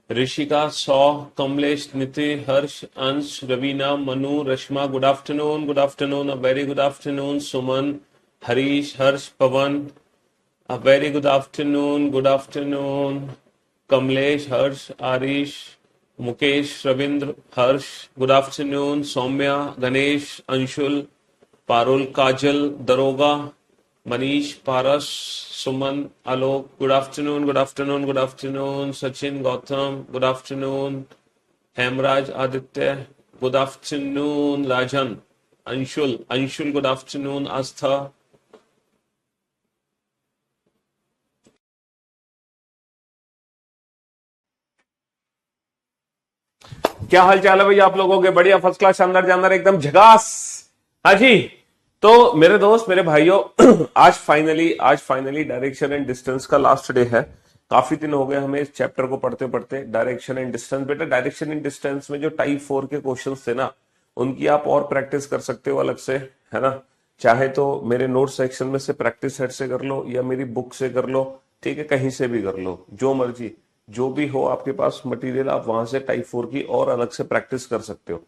ऋषिका, सौ, Kamlesh, Nitin, Harsh, Ansh, Raveena, Manu, Rashma, good afternoon, good afternoon, a very good afternoon, Suman, Harish, Harsh, Pawan, a very good afternoon, Kamlesh, Harsh, Arish, Mukesh, Ravindra, Harsh, good afternoon, Saumya, Ganesh, Anshul, Parul, Kajal, दरोगा, Manish, Paras, Suman, Alok, good afternoon, Sachin, Gautam, good afternoon, Hemraj, Aditya, good afternoon, Rajan, Anshul, good afternoon, Aastha. क्या हाल चाल है भाई आप लोगों के? बढ़िया, फर्स्ट क्लास, शानदार जानदार, एकदम झकास। हाँ जी। तो मेरे दोस्त, मेरे भाइयों, आज फाइनली डायरेक्शन एंड डिस्टेंस का लास्ट डे है। काफी दिन हो गए हमें इस चैप्टर को पढ़ते पढ़ते। डायरेक्शन एंड डिस्टेंस, बेटा डायरेक्शन एंड डिस्टेंस में जो टाइप 4 के क्वेश्चंस थे ना, उनकी आप और प्रैक्टिस कर सकते हो अलग से, है ना। चाहे तो मेरे नोट सेक्शन में से प्रैक्टिस सेट से कर लो, या मेरी बुक से कर लो, ठीक है, कहीं से भी कर लो, जो मर्जी, जो भी हो आपके पास मटेरियल, आप वहां से टाइप 4 की और अलग से प्रैक्टिस कर सकते हो।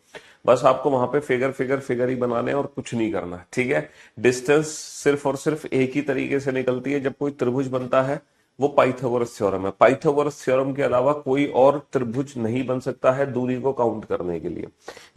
बस आपको वहां पे फिगर ही बनाने हैं और कुछ नहीं करना है, ठीक है। डिस्टेंस सिर्फ और सिर्फ एक ही तरीके से निकलती है, जब कोई त्रिभुज बनता है, वो पाइथागोरस थ्योरम है। पाइथागोरस थ्योरम के अलावा कोई और त्रिभुज नहीं बन सकता है दूरी को काउंट करने के लिए।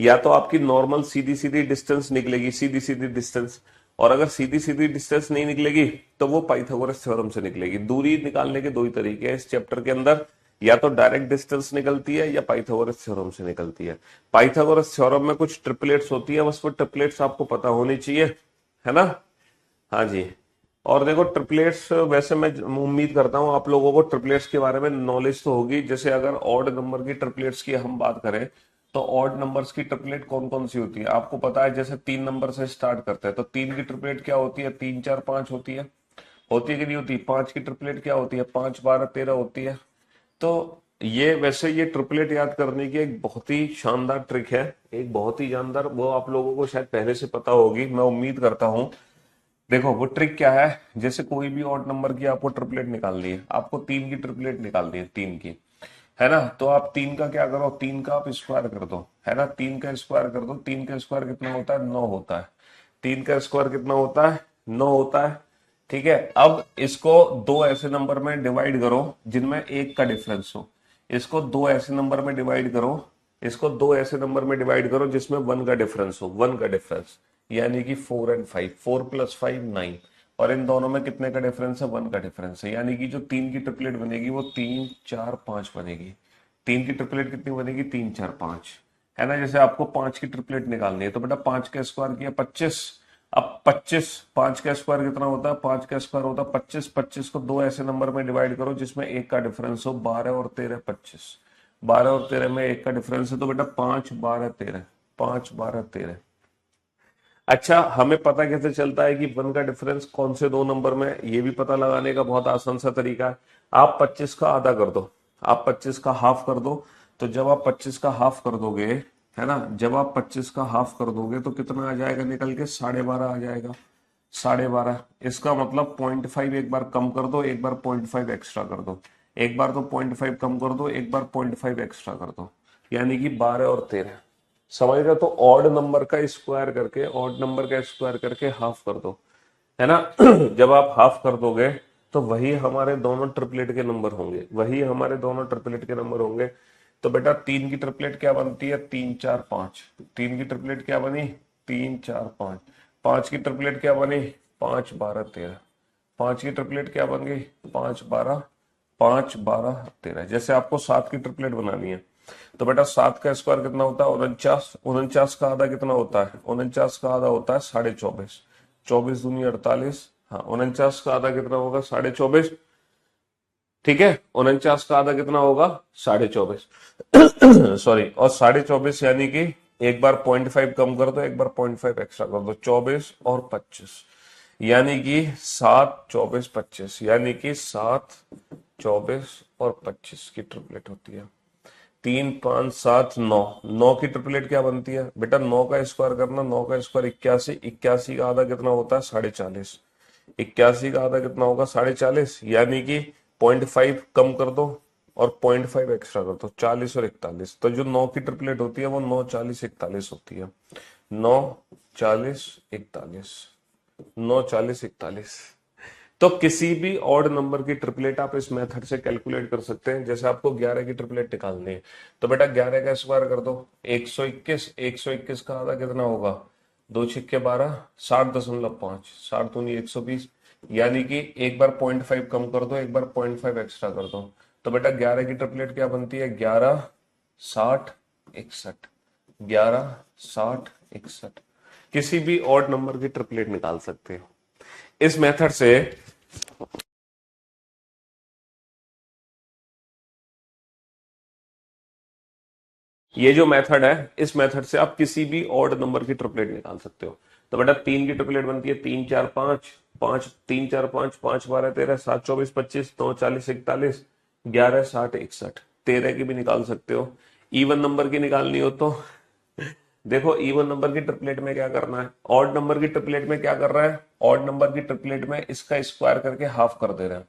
या तो आपकी नॉर्मल सीधी सीधी डिस्टेंस निकलेगी, सीधी सीधी डिस्टेंस, और अगर सीधी सीधी डिस्टेंस नहीं निकलेगी तो वो पाइथागोरस थ्योरम से निकलेगी। दूरी निकालने के दो ही तरीके हैं इस चैप्टर के अंदर, या तो डायरेक्ट डिस्टेंस निकलती है या पाइथागोरस थ्योरम से निकलती है। पाइथागोरस थ्योरम में कुछ ट्रिपलेट्स होती है, बस वो ट्रिपलेट्स आपको पता होनी चाहिए, है ना। हाँ जी। और देखो ट्रिपलेट्स, वैसे मैं उम्मीद करता हूँ आप लोगों को ट्रिपलेट्स के बारे में नॉलेज तो होगी। जैसे अगर ऑड नंबर की ट्रिपलेट्स की हम बात करें, तो ऑड नंबर्स की ट्रिपलेट कौन कौन सी होती है आपको पता है। जैसे 3 नंबर से स्टार्ट करते हैं तो 3 की ट्रिपलेट क्या होती है? 3 4 5 होती है। होती है कि नहीं होती? 5 की ट्रिपलेट क्या होती है? 5 12 13 होती है। तो ये वैसे ये ट्रिपलेट याद करने की एक बहुत ही शानदार ट्रिक है, एक बहुत ही जानदार, वो आप लोगों को शायद पहले से पता होगी, मैं उम्मीद करता हूँ। देखो वो ट्रिक क्या है, जैसे कोई भी ऑड नंबर की आपको ट्रिपलेट निकालनी है, आपको 3 की ट्रिपलेट निकालनी है, 3 की, है ना। तो आप 3 का क्या करो, 3 का आप स्क्वायर कर दो, है ना। 3 का स्क्वायर कर दो, 3 का स्क्वायर कितना होता है? 9 होता है। 3 का स्क्वायर कितना होता है? 9 होता है। ठीक है, अब इसको दो ऐसे नंबर में डिवाइड करो जिनमें एक का डिफरेंस हो। इसको दो ऐसे नंबर में डिवाइड करो, इसको दो ऐसे नंबर में डिवाइड करो जिसमें 1 का डिफरेंस हो, 1 का डिफरेंस, यानी कि 4 एंड 5, 4 + 5 9। और इन दोनों में कितने का डिफरेंस है? 1 का डिफरेंस है, यानी कि जो 3 की ट्रिपलेट बनेगी वो 3 4 5 बनेगी। 3 की ट्रिपलेट कितनी बनेगी? 3 4 5, है ना। जैसे आपको 5 की ट्रिपलेट निकालनी है तो बेटा 5 का स्क्वायर किया 25। अब 25, 5 का स्क्वायर कितना होता है? 5 का स्क्वायर होता है 25। 25 को दो ऐसे नंबर में डिवाइड करो जिसमें एक का डिफरेंस हो, 12 और 13 25। 12 और 13 में एक का डिफरेंस है, तो बेटा 5 12 13, 5 12 13। अच्छा, हमें पता कैसे चलता है कि 1 का डिफरेंस कौन से दो नंबर में? ये भी पता लगाने का बहुत आसान सा तरीका है। आप 25 का आधा कर दो, आप 25 का हाफ कर दो। तो जब आप 25 का हाफ कर दोगे, है ना, जब आप 25 का हाफ कर दोगे तो कितना आ जाएगा निकल के? 12.5 आ जाएगा। 12.5, इसका मतलब 0.5 एक बार कम कर दो, एक बार 0.5 एक्स्ट्रा कर दो। एक बार तो 0.5 कम कर दो, एक बार 0.5 एक्स्ट्रा कर दो, यानी कि 12 और 13। समझ रहे हो? तो ऑड नंबर का स्क्वायर करके, ऑड नंबर का स्क्वायर करके हाफ कर दो, है ना। जब आप हाफ कर दोगे तो वही हमारे दोनों ट्रिपलेट के नंबर होंगे, वही हमारे दोनों ट्रिपलेट के नंबर होंगे। तो बेटा 3 की ट्रिपलेट क्या बनती है? 3 4 5। 3 की ट्रिपलेट क्या बनी? 3 4 5। 5 की ट्रिपलेट क्या बनी? 5 12 13। 5 की ट्रिपलेट क्या बन गई? 5 12, 5 12 13। जैसे आपको 7 की ट्रिपलेट बनानी है तो बेटा 7 का स्क्वायर कितना होता है? 49। 49 का आधा कितना होता है? 49 का आधा होता है 24.5। 24 दूनी 48। हाँ, 49 का आधा कितना होगा? 24.5। ठीक है, 49 का आधा कितना होगा? 24.5। सॉरी, और 24.5 यानी कि एक बार 0.5 कम कर दो, एक बार 0.5 एक्स्ट्रा कर दो, 24 और 25, यानी कि 7 24 25, यानी कि 7 24 और 25 की ट्रिपलेट होती है। 3 5 7 9, 9 की ट्रिपलेट क्या बनती है बेटा? 9 का स्क्वायर करना, 9 का स्क्वायर 81। 81 का आधा कितना होता है? 40.5। 81 का आधा कितना होगा? 40.5, यानी कि 0.5 कम कर दो, और 0.5 एक्स्ट्रा कर दो, 40 और 41। तो जो 9 की ट्रिपलेट होती है वो 9, 40, 41 होती है। 9, 40, 41, 9, 40, 41। तो किसी भी ऑड नंबर की ट्रिपलेट आप इस मेथड से कैलकुलेट कर सकते हैं। जैसे आपको 11 की ट्रिपलेट निकालनी है, तो बेटा 11 का स्क्वायर कर दो, 121। 121 का आधा कितना होगा, 2 6 12, 60.5, 60 120। यानी कि एक बार 0.5 कम कर दो, एक बार 0.5 एक्स्ट्रा कर दो। तो बेटा 11 की ट्रिपलेट क्या बनती है, 11, 60, 61, 11, 60, 61। किसी भी ऑड नंबर की ट्रिपलेट निकाल सकते हो इस मेथड से। ये जो मेथड है, इस मेथड से आप किसी भी ऑड नंबर की ट्रिपलेट निकाल सकते हो। तो बेटा 3 की ट्रिपलेट बनती है 3 4 5, 5 3 4 5, 5 12 13, 7 24 25, 9 40 41, 11 60 61। 13 की भी निकाल सकते हो। इवन नंबर की निकालनी हो तो देखो, इवन नंबर की ट्रिपलेट में क्या करना है, ऑड नंबर की ट्रिपलेट में क्या कर रहा है, ऑड नंबर की ट्रिपलेट में इसका स्क्वायर करके हाफ कर दे रहे हैं,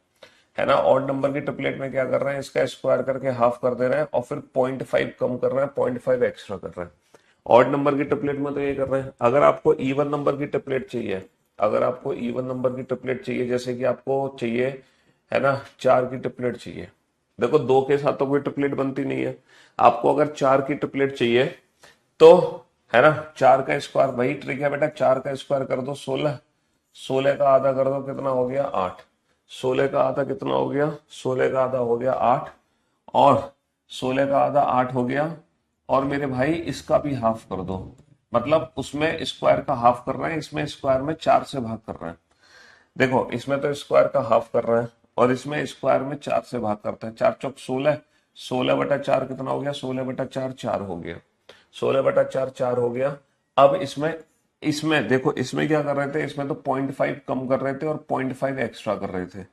है ना। ऑड नंबर की ट्रिपलेट में क्या कर रहे हैं, इसका स्क्वायर करके हाफ कर दे रहे हैं और फिर 0.5 कम कर रहे हैं, 0.5 एक्स्ट्रा कर रहे हैं। ऑड नंबर की ट्रिपलेट में तो ये कर रहे हैं। अगर आपको इवन नंबर की ट्रिपलेट चाहिए, अगर आपको इवन नंबर की ट्रिपलेट चाहिए, जैसे कि आपको चाहिए, है ना, 4 की ट्रिपलेट चाहिए। देखो 2 के साथ तो कोई ट्रिपलेट बनती नहीं है। आपको अगर 4 की ट्रिपलेट चाहिए तो, है ना, 4 का स्क्वायर, वही ट्रिक है बेटा, 4 का स्क्वायर कर दो 16, 16 का आधा कर दो, कितना हो गया 8। 16 का आधा कितना हो गया, 16 का आधा हो गया 8, और 16 का आधा 8 हो गया। और मेरे भाई इसका भी हाफ कर दो, मतलब उसमें स्क्वायर का हाफ कर रहे हैं, इसमें स्क्वायर में 4 से भाग कर रहे हैं। देखो इसमें तो स्क्वायर का हाफ कर रहे हैं और इसमें स्क्वायर में 4 से भाग करते हैं। 4 चौक 16, 16/4 कितना हो गया, 16/4 4 हो गया, 16/4 4 हो गया। अब इसमें, इसमें देखो, इसमें क्या कर रहे थे, इसमें तो 0.5 कम कर रहे थे और 0.5 एक्स्ट्रा कर रहे थे।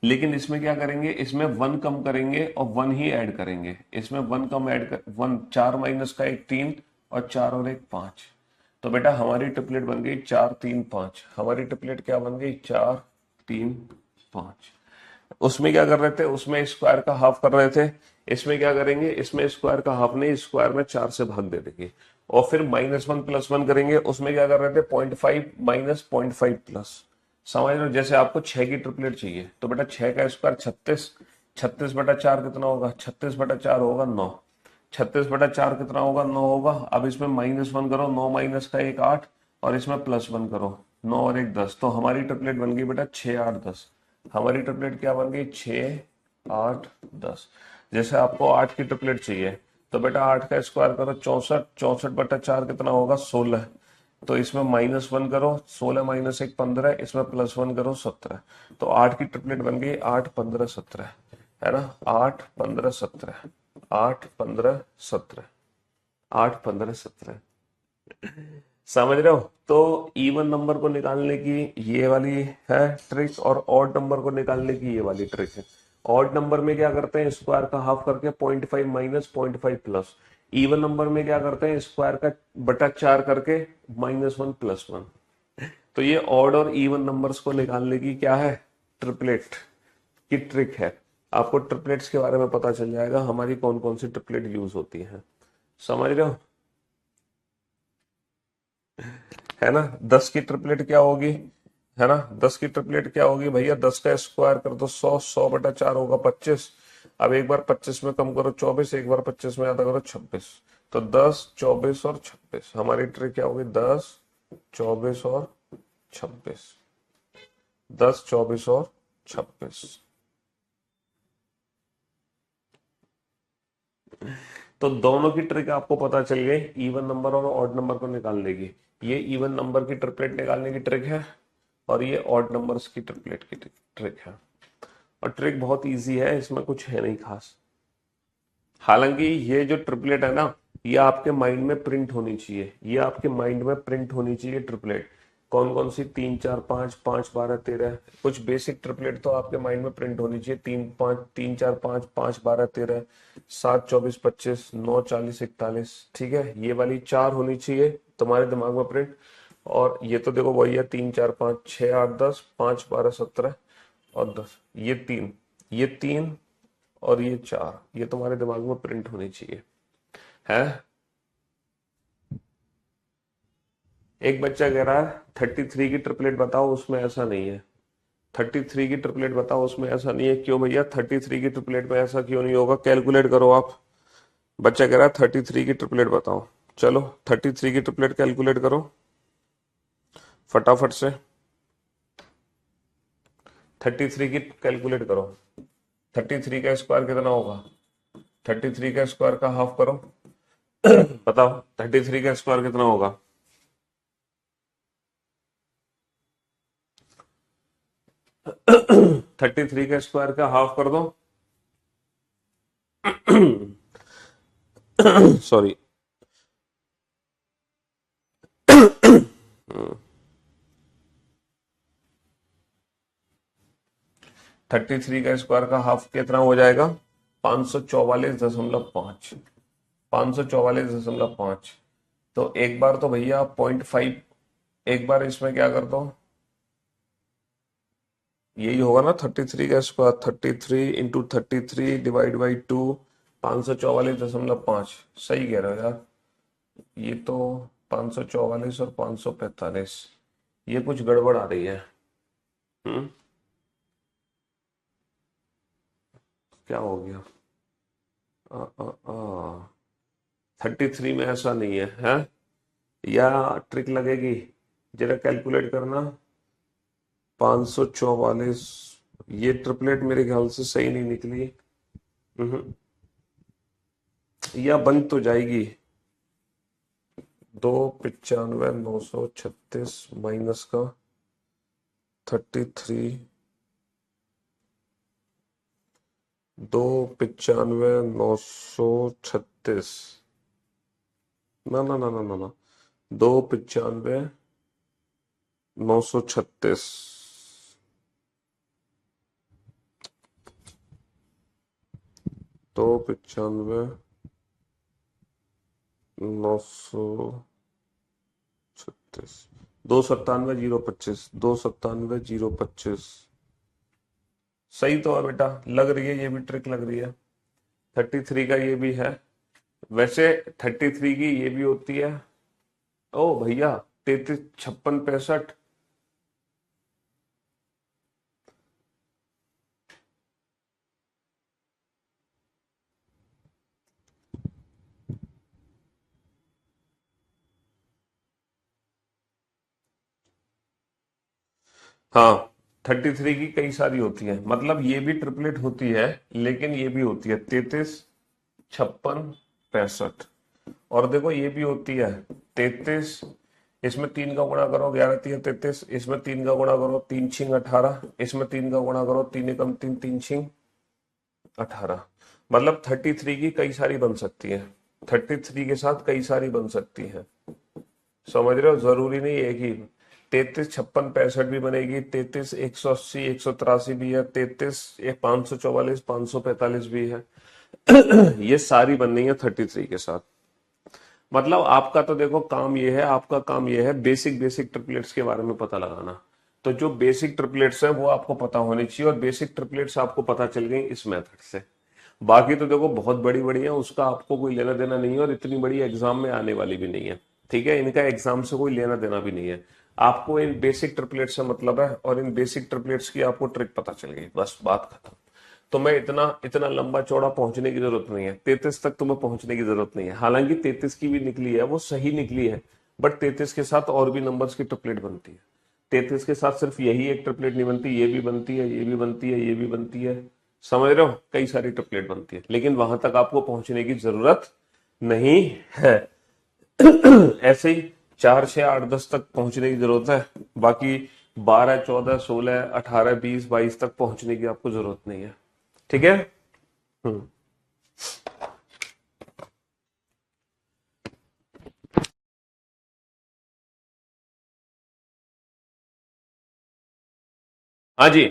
लेकिन इसमें क्या करेंगे, इसमें 1 कम करेंगे और 1 ही ऐड करेंगे। इसमें 1 कम ऐड कर, 1, 4 माइनस का 1 3, और 4 और 1 5। तो बेटा हमारी ट्रिपलेट बन गई 4 3 5। हमारी ट्रिपलेट क्या बन गई, 4 3 5। उसमें क्या कर रहे थे, उसमें स्क्वायर का हाफ कर रहे थे। इसमें क्या करेंगे, इसमें स्क्वायर का हाफ नहीं, स्क्वायर में 4 से भाग दे देंगे और फिर -1 +1 करेंगे। उसमें क्या कर रहे थे, 0.5 माइनस 0.5 प्लस। समझ लो, जैसे आपको 6 की ट्रिपलेट चाहिए तो बेटा 6 का स्क्वायर 36, 36/4 कितना होगा, 36/4 होगा 9। 36/4 कितना होगा, 9 होगा। अब इसमें -1 करो, 9 माइनस का 1 8, और इसमें +1 करो, 9 और 1 10। तो हमारी ट्रिपलेट बन गई बेटा 6 8 10। हमारी ट्रिपलेट क्या बन गई, 6 8 10। जैसे आपको 8 की ट्रिपलेट चाहिए तो बेटा 8 का स्क्वायर करो 64, 64/4 कितना होगा, 16। तो इसमें -1 करो, 16 माइनस 1 15, इसमें +1 करो 17। तो 8 की ट्रिपलेट बन गई 8 15 17, है ना, 8 15 17, 8 15 17, 8 15 17। समझ रहे हो। तो इवन नंबर को निकालने की ये वाली है ट्रिक, और ऑड नंबर को निकालने की ये वाली ट्रिक है। ऑड नंबर में क्या करते हैं, स्क्वायर का हाफ करके 0.5 माइनस 0.5 प्लस। इवन नंबर में क्या करते हैं, स्क्वायर का बटा 4 करके -1 +1। तो ये ऑड और इवन नंबर्स को निकालने की क्या है, ट्रिपलेट की ट्रिक है। आपको ट्रिपलेट्स के बारे में पता चल जाएगा, हमारी कौन कौन सी ट्रिपलेट यूज होती है। समझ रहे हो, है ना। 10 की ट्रिपलेट क्या होगी, है ना, 10 की ट्रिपलेट क्या होगी भैया, 10 का स्क्वायर कर दो 100, 100/4 होगा 25। अब एक बार 25 में कम करो 24, एक बार 25 में ज्यादा करो 26। तो 10 24 और 26, हमारी ट्रिक क्या होगी, 10 24 और 26, 10 24 और 26। तो दोनों की ट्रिक आपको पता चल गई, इवन नंबर और ऑड नंबर को निकालने की। ये इवन नंबर की ट्रिपलेट निकालने की ट्रिक है और ये ऑड नंबर्स की ट्रिपलेट की ट्रिक है। और ट्रिक बहुत इजी है, इसमें कुछ है नहीं खास। हालांकि ये जो ट्रिपलेट है ना, ये आपके माइंड में प्रिंट होनी चाहिए, ये आपके माइंड में प्रिंट होनी चाहिए ट्रिपलेट। कौन कौन सी, 3 4 5, 5 12 13, कुछ बेसिक ट्रिपलेट तो आपके माइंड में प्रिंट होनी चाहिए। 3 5, 3 4 5, 5 12 13, 7 24 25, 9 40 41, ठीक है, ये वाली 4 होनी चाहिए तुम्हारे दिमाग में प्रिंट। और ये तो देखो वही है, 3 4 5 6 8 10, 5 12 17 और 10, ये तीन, ये तीन और ये 4, ये तुम्हारे दिमाग में प्रिंट होनी चाहिए है। एक बच्चा कह रहा है 33 की ट्रिपलेट बताओ, उसमें ऐसा नहीं है। 33 की ट्रिपलेट बताओ, उसमें ऐसा नहीं है। क्यों भैया 33 की ट्रिपलेट में ऐसा क्यों नहीं होगा? कैलकुलेट करो आप। बच्चा कह रहा है 33 की ट्रिपलेट बताओ। चलो 33 की ट्रिपलेट कैलकुलेट करो फटाफट से। 33 की कैलकुलेट करो। 33 का स्क्वायर कितना होगा? 33 का स्क्वायर का हाफ करो। बताओ 33 का स्क्वायर कितना होगा? 33 का स्क्वायर का हाफ कर दो। सॉरी। 33 का स्क्वायर का हाफ कितना हो जाएगा? 544.5। 544.5। तो एक बार तो भैया 0.5, एक बार इसमें क्या कर दो, यही होगा ना 33 का स्क्वायर। 33 into 33 divide by 2, 544.5। सही कह रहे हो यार। ये तो 544 और 545, ये कुछ गड़बड़ आ रही है। हम्म। क्या हो गया? 33 में ऐसा नहीं है, है? या ट्रिक लगेगी? जरा कैलकुलेट करना। 544, ये ट्रिपलेट मेरे ख्याल से सही नहीं निकली। हम्म, या बन तो जाएगी। 295,936 माइनस का 33, 295,936, ना ना ना ना ना ना, 295,936, 295,936, 297,025, 297,025। सही तो है बेटा, लग रही है, ये भी ट्रिक लग रही है। 33 का ये भी है। वैसे 33 की ये भी होती है। ओ भैया 33, 56, 65। हाँ 33 की कई सारी होती है, मतलब ये भी ट्रिपलेट होती है, लेकिन ये भी होती है 33, 56, 65। और देखो ये भी होती है 33, इसमें 3 का गुणा करो 11 3 33, इसमें 3 का गुणा करो 3 छिंग 18, इसमें 3 का गुणा करो 3 एकम 3 3 छिंग 18। मतलब 33 की कई सारी बन सकती है। 33 के साथ कई सारी बन सकती है। समझ रहे हो? जरूरी नहीं एक ही। 33, 56, 65 भी बनेगी। 33, 180, 183 भी है। 33, 544, 545 भी है। ये सारी बननी है 33 के साथ। मतलब आपका तो देखो काम ये है, आपका काम ये है बेसिक बेसिक ट्रिपलेट्स के बारे में पता लगाना। तो जो बेसिक ट्रिपलेट्स है वो आपको पता होनी चाहिए, और बेसिक ट्रिपलेट्स आपको पता चल गई इस मेथड से। बाकी तो देखो बहुत बड़ी बड़ी है, उसका आपको कोई लेना देना नहीं है, और इतनी बड़ी एग्जाम में आने वाली भी नहीं है। ठीक है, इनका एग्जाम से कोई लेना देना भी नहीं है। आपको इन बेसिक ट्रिपलेट्स से मतलब है, और इन बेसिक ट्रिपलेट्स की आपको ट्रिक पता चल गई, बस बात खत्म। तो मैं इतना इतना लंबा चौड़ा पहुंचने की जरूरत नहीं है। 33 तक तुम्हें पहुंचने की जरूरत नहीं है। हालांकि 33 की भी निकली है, वो सही निकली है, बट 33 के साथ और भी नंबर्स की ट्रिपलेट बनती है। 33 के साथ सिर्फ यही एक ट्रिपलेट नहीं बनती, ये भी बनती है, ये भी बनती है, ये भी बनती है। समझ रहे हो? कई सारी ट्रिपलेट बनती है, लेकिन वहां तक आपको पहुंचने की जरूरत नहीं है। ऐसे ही 4 6 8 10 तक पहुंचने की जरूरत है। बाकी 12 14 16 18 20 22 तक पहुंचने की आपको जरूरत नहीं है। ठीक है। हम्म। हाँ जी।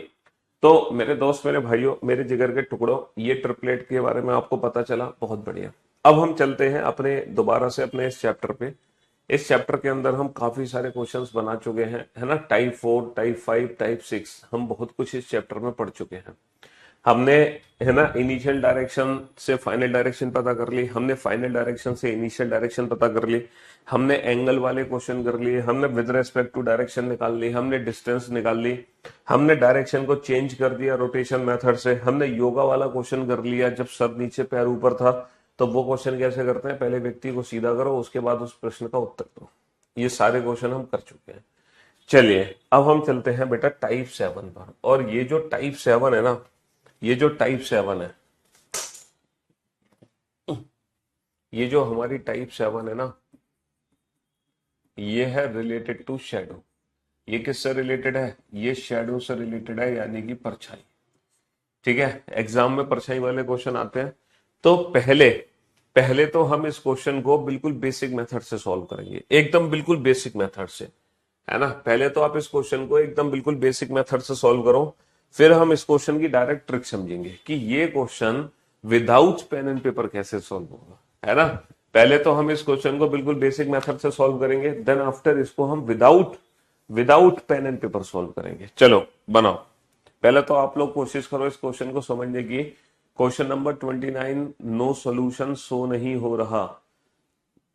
तो मेरे दोस्त, मेरे भाइयों, मेरे जिगर के टुकड़ों, ये ट्रिपलेट के बारे में आपको पता चला, बहुत बढ़िया। अब हम चलते हैं अपने दोबारा से अपने इस चैप्टर पे। इस चैप्टर के अंदर हम काफी सारे क्वेश्चंस बना चुके हैं, है ना? टाइप 4, टाइप 5, टाइप 6, हम बहुत कुछ इस चैप्टर में पढ़ चुके हैं। हमने, है ना, इनिशियल डायरेक्शन से फाइनल डायरेक्शन पता कर ली, हमने फाइनल डायरेक्शन से इनिशियल डायरेक्शन पता कर ली, हमने एंगल वाले क्वेश्चन कर लिए, हमने विद रेस्पेक्ट टू डायरेक्शन निकाल ली, हमने डिस्टेंस निकाल ली, हमने डायरेक्शन को चेंज कर दिया रोटेशन मेथड से, हमने योगा वाला क्वेश्चन कर लिया, जब सर नीचे पैर ऊपर था तो वो क्वेश्चन कैसे करते हैं, पहले व्यक्ति को सीधा करो उसके बाद उस प्रश्न का उत्तर दो। ये सारे क्वेश्चन हम कर चुके हैं। चलिए अब हम चलते हैं बेटा टाइप 7 पर। और ये जो टाइप 7 है ना, ये जो टाइप 7 है, ये जो हमारी टाइप 7 है ना, ये है रिलेटेड टू शेडो। ये किससे रिलेटेड है, ये शेडो से रिलेटेड है, यानी कि परछाई। ठीक है, एग्जाम में परछाई वाले क्वेश्चन आते हैं। तो पहले पहले तो हम इस क्वेश्चन को बिल्कुल बेसिक मेथड से सॉल्व करेंगे, एकदम बिल्कुल बेसिक मेथड से, है ना। पहले तो आप इस क्वेश्चन को एकदम बिल्कुल बेसिक मेथड से सॉल्व करो, फिर हम इस क्वेश्चन की डायरेक्ट ट्रिक समझेंगे कि ये question without pen and paper कैसे सॉल्व होगा, है ना। पहले तो हम इस क्वेश्चन को बिल्कुल बेसिक मेथड से सॉल्व करेंगे, देन आफ्टर इसको हम without without pen and paper solve करेंगे। चलो बनाओ। पहले तो आप लोग कोशिश करो इस क्वेश्चन को समझने की। Question number 29, no solution show नहीं हो रहा।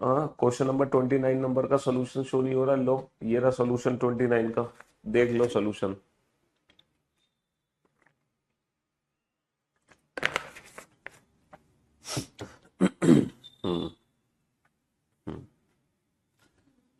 क्वेश्चन नंबर 29 नंबर का सॉल्यूशन शो नहीं हो रहा। लो ये रहा सॉल्यूशन 29 का, देख लो सॉल्यूशन।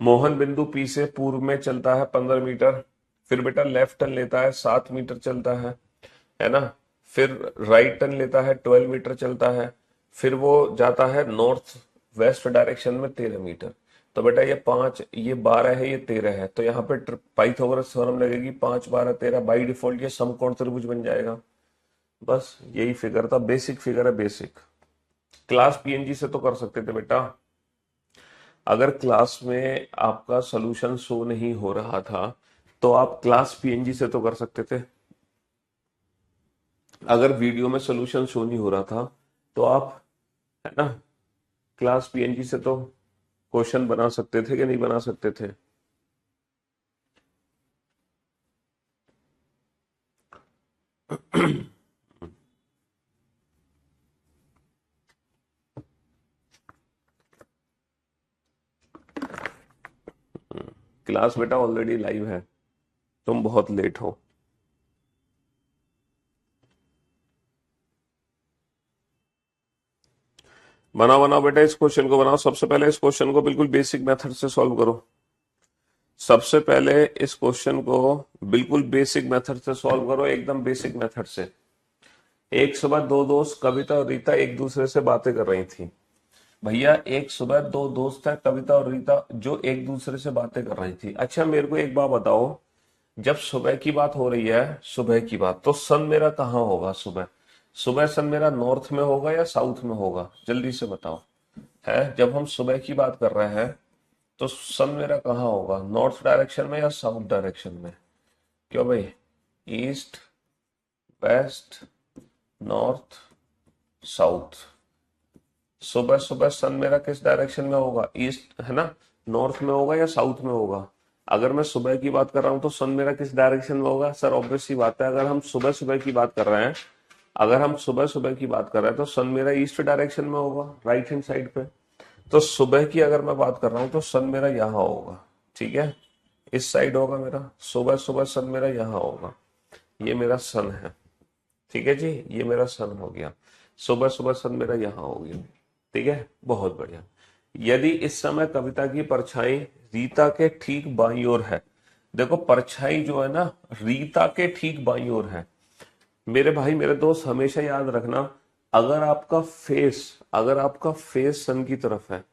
मोहन बिंदु पी से पूर्व में चलता है 15 मीटर, फिर बेटा लेफ्ट टर्न लेता है 7 मीटर चलता है ना। फिर राइट टर्न लेता है 12 मीटर चलता है, फिर वो जाता है नॉर्थ वेस्ट डायरेक्शन में 13 मीटर। तो बेटा ये 5, ये 12 है, ये 13 है, तो यहाँ पे पाइथागोरस थ्योरम लगेगी, 5 12 13, बाई डिफॉल्ट ये समकोण त्रिभुज बन जाएगा। बस यही फिगर था, बेसिक फिगर है, बेसिक। क्लास पीएनजी से तो कर सकते थे बेटा। अगर क्लास में आपका सॉल्यूशन शो नहीं हो रहा था तो आप क्लास पीएनजी से तो कर सकते थे। अगर वीडियो में सॉल्यूशन शो नहीं हो रहा था तो आप, है ना, क्लास पीएनजी से तो क्वेश्चन बना सकते थे कि नहीं बना सकते थे। क्लास बेटा ऑलरेडी लाइव है, तुम बहुत लेट हो। बनाओ बनाओ बेटा, इस क्वेश्चन को बनाओ। सबसे पहले इस क्वेश्चन को बिल्कुल बेसिक मेथड से सॉल्व करो। सबसे पहले इस क्वेश्चन को बिल्कुल बेसिक मेथड से सॉल्व करो, एकदम बेसिक मेथड से। एक सुबह दो दोस्त कविता और रीता एक दूसरे से बातें कर रही थी। भैया एक सुबह दो दोस्त है कविता और रीता जो एक दूसरे से बातें कर रही थी। अच्छा मेरे को एक बात बताओ, जब सुबह की बात हो रही है, सुबह की बात, तो सन मेरा कहाँ होगा सुबह? सुबह सन मेरा नॉर्थ में होगा या साउथ में होगा? जल्दी से बताओ। है, जब हम सुबह की बात कर रहे हैं तो सन मेरा कहाँ होगा, नॉर्थ डायरेक्शन में या साउथ डायरेक्शन में? क्यों भाई, ईस्ट वेस्ट नॉर्थ साउथ। सुबह सुबह सन मेरा किस डायरेक्शन में होगा, ईस्ट, है ना, नॉर्थ में होगा या साउथ में होगा? अगर मैं सुबह की बात कर रहा हूं तो सन मेरा किस डायरेक्शन में होगा? सर ऑब्वियस सी बात है, अगर हम सुबह सुबह की बात कर रहे हैं, अगर हम सुबह सुबह की बात कर रहे हैं तो सन मेरा ईस्ट डायरेक्शन में होगा, राइट हैंड साइड पे। तो सुबह की अगर मैं बात कर रहा हूं तो सन मेरा यहाँ होगा, ठीक है, इस साइड होगा मेरा। सुबह सुबह सन मेरा यहाँ होगा, ये मेरा सन है, ठीक है जी, ये मेरा सन हो गया। सुबह सुबह सन मेरा यहाँ हो गया, ठीक है, बहुत बढ़िया। यदि इस समय कविता की परछाई रीता के ठीक बाईं ओर है, देखो परछाई जो है ना रीता के ठीक बाईं ओर है। मेरे भाई मेरे दोस्त हमेशा याद रखना, अगर आपका फेस सन की तरफ है